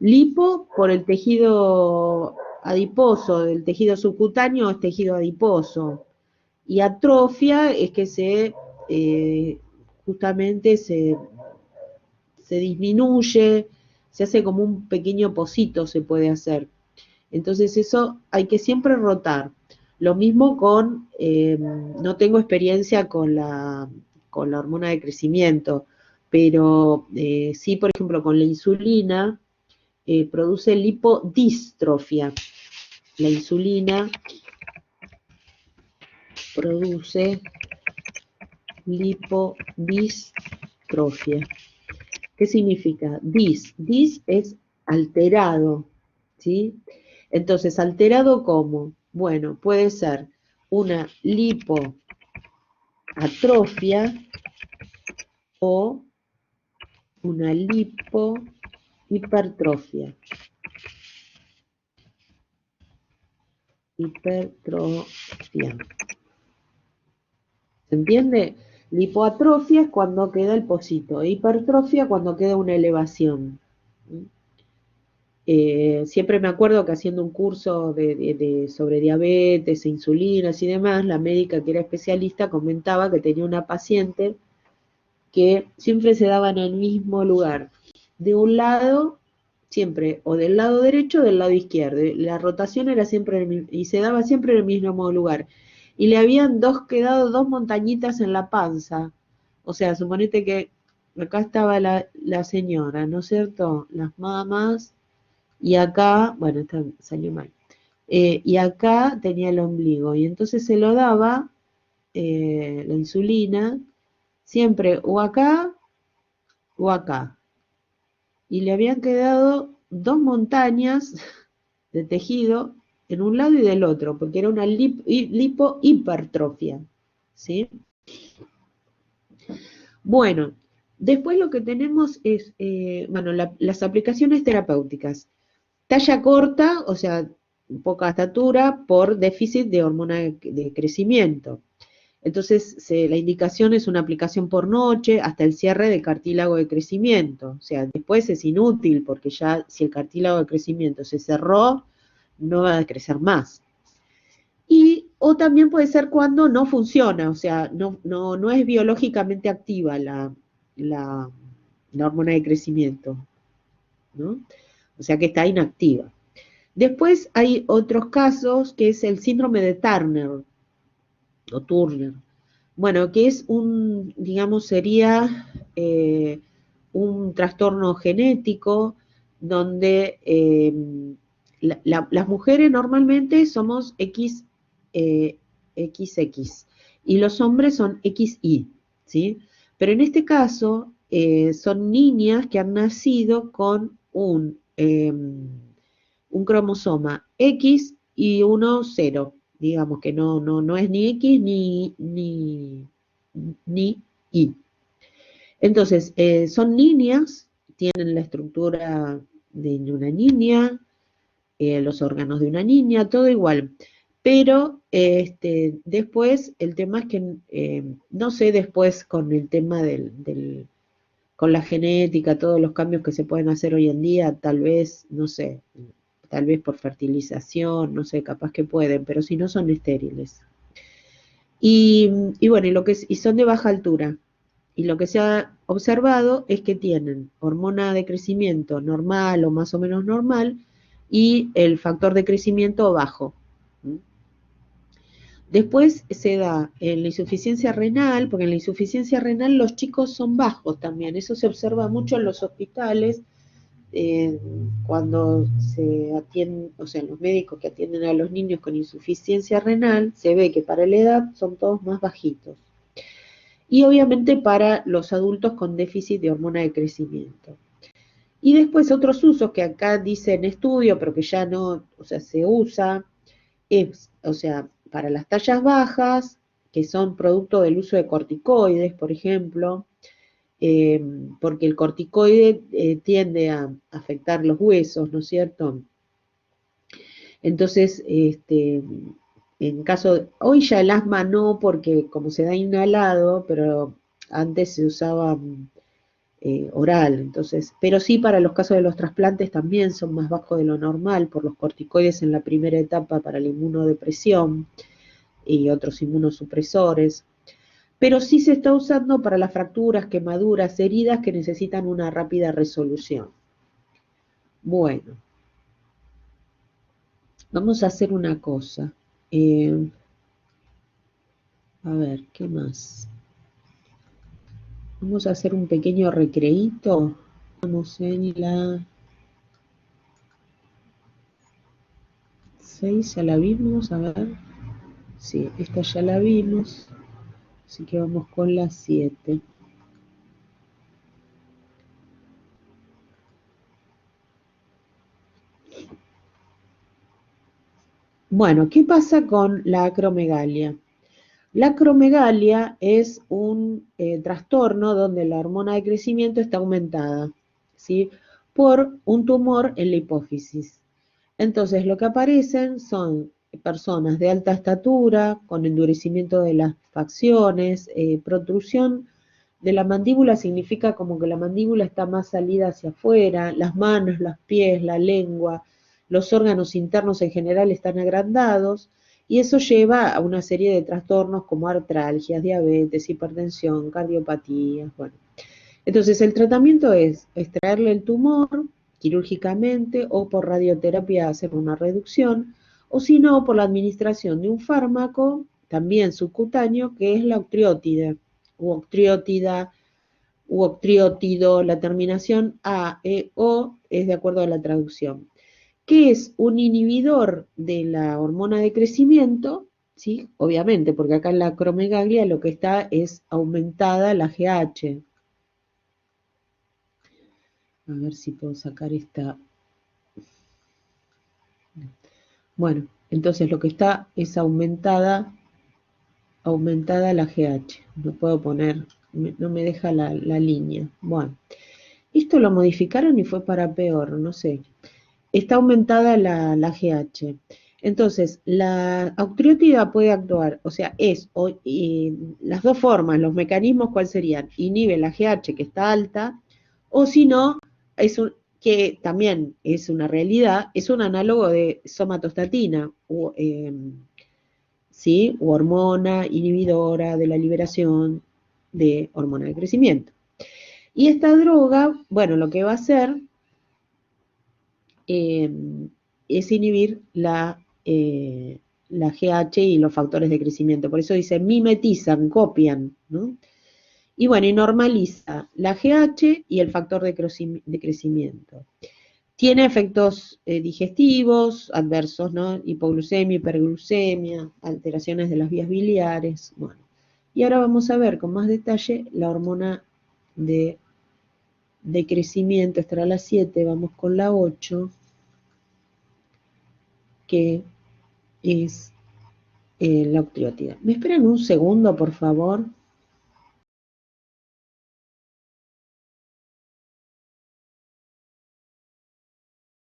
Lipo por el tejido adiposo, del tejido subcutáneo es tejido adiposo. Y atrofia es que justamente se disminuye, se hace como un pequeño pocito, se puede hacer. Entonces eso hay que siempre rotar. Lo mismo no tengo experiencia con la hormona de crecimiento, pero sí, por ejemplo, con la insulina produce lipodistrofia. La insulina produce lipodistrofia. ¿Qué significa? Dis es alterado, ¿sí? Entonces, ¿alterado cómo? Bueno, puede ser una lipoatrofia o una lipohipertrofia. Hipertrofia. ¿Se entiende? Lipoatrofia es cuando queda el pocito, hipertrofia cuando queda una elevación. Siempre me acuerdo que haciendo un curso sobre diabetes, insulinas y demás, la médica que era especialista comentaba que tenía una paciente que siempre se daba en el mismo lugar, de un lado, siempre, o del lado derecho o del lado izquierdo. La rotación era siempre y se daba siempre en el mismo lugar. Y le habían quedado dos montañitas en la panza. O sea, suponete que acá estaba la señora, ¿no es cierto? Las mamas, y acá, bueno, esta salió mal. Y acá tenía el ombligo, y entonces se lo daba la insulina, siempre o acá o acá. Y le habían quedado dos montañas de tejido en un lado y del otro, porque era una lipohipertrofia, ¿sí? Bueno, después lo que tenemos es, bueno, las aplicaciones terapéuticas. Talla corta, o sea, poca estatura por déficit de hormona de crecimiento. Entonces, la indicación es una aplicación por noche hasta el cierre del cartílago de crecimiento. O sea, después es inútil porque ya si el cartílago de crecimiento se cerró, no va a crecer más. O también puede ser cuando no funciona, o sea, no es biológicamente activa la hormona de crecimiento, ¿no? O sea que está inactiva. Después hay otros casos que es el síndrome de Turner, o Turner. Bueno, que es digamos, sería un trastorno genético donde las mujeres normalmente somos XX y los hombres son XY, ¿sí? Pero en este caso son niñas que han nacido con un cromosoma X y uno 0, digamos que no es ni X ni Y. Entonces, son niñas, tienen la estructura de una niña, los órganos de una niña, todo igual. Pero después el tema es que, no sé después con el tema con la genética, todos los cambios que se pueden hacer hoy en día, tal vez, no sé, tal vez por fertilización, no sé, capaz que pueden, pero si no son estériles. Y bueno, y son de baja altura. Y lo que se ha observado es que tienen hormona de crecimiento normal o más o menos normal y el factor de crecimiento bajo. Después se da en la insuficiencia renal, porque en la insuficiencia renal los chicos son bajos también. Eso se observa mucho en los hospitales cuando se atienden, o sea, los médicos que atienden a los niños con insuficiencia renal, se ve que para la edad son todos más bajitos. Y obviamente para los adultos con déficit de hormona de crecimiento. Y después otros usos que acá dice en estudio, pero que ya no, o sea, se usa, es, o sea, para las tallas bajas, que son producto del uso de corticoides, por ejemplo, porque el corticoide tiende a afectar los huesos, ¿no es cierto? Entonces, en caso, hoy ya el asma no, porque como se da inhalado, pero antes se usaba oral, entonces, pero sí para los casos de los trasplantes también son más bajos de lo normal por los corticoides en la primera etapa para la inmunodepresión y otros inmunosupresores, pero sí se está usando para las fracturas, quemaduras, heridas que necesitan una rápida resolución. Bueno, vamos a hacer una cosa. A ver, ¿qué más? Vamos a hacer un pequeño recreíto. Vamos en la 6, ya la vimos, a ver. Sí, esta ya la vimos. Así que vamos con la 7. Bueno, ¿qué pasa con la acromegalia? La acromegalia es un trastorno donde la hormona de crecimiento está aumentada, ¿sí? Por un tumor en la hipófisis. Entonces, lo que aparecen son personas de alta estatura, con endurecimiento de las facciones, protrusión de la mandíbula significa como que la mandíbula está más salida hacia afuera, las manos, los pies, la lengua, los órganos internos en general están agrandados, y eso lleva a una serie de trastornos como artralgias, diabetes, hipertensión, cardiopatías, bueno. Entonces el tratamiento es extraerle el tumor quirúrgicamente o por radioterapia hacer una reducción, o si no, por la administración de un fármaco, también subcutáneo, que es la octreotida, u octreotida, u octreótido, la terminación A, E, O es de acuerdo a la traducción, que es un inhibidor de la hormona de crecimiento, ¿sí? Obviamente, porque acá en la acromegalia lo que está es aumentada la GH. A ver si puedo sacar esta. Bueno, entonces lo que está es aumentada la GH. No puedo poner, no me deja la línea. Bueno, esto lo modificaron y fue para peor, no sé. está aumentada la GH. Entonces, la octreotida puede actuar, o sea, las dos formas, los mecanismos, ¿cuáles serían? Inhibe la GH que está alta, o si no, que también es una realidad, es un análogo de somatostatina, ¿sí? U hormona inhibidora de la liberación de hormona de crecimiento. Y esta droga, bueno, lo que va a hacer es inhibir la GH y los factores de crecimiento. Por eso dice mimetizan, copian, ¿no? Y bueno, y normaliza la GH y el factor de crecimiento. Tiene efectos digestivos, adversos, ¿no? Hipoglucemia, hiperglucemia, alteraciones de las vías biliares. Bueno, y ahora vamos a ver con más detalle la hormona de crecimiento. Esta era la 7, vamos con la 8, que es la octreotida. ¿Me esperan un segundo, por favor?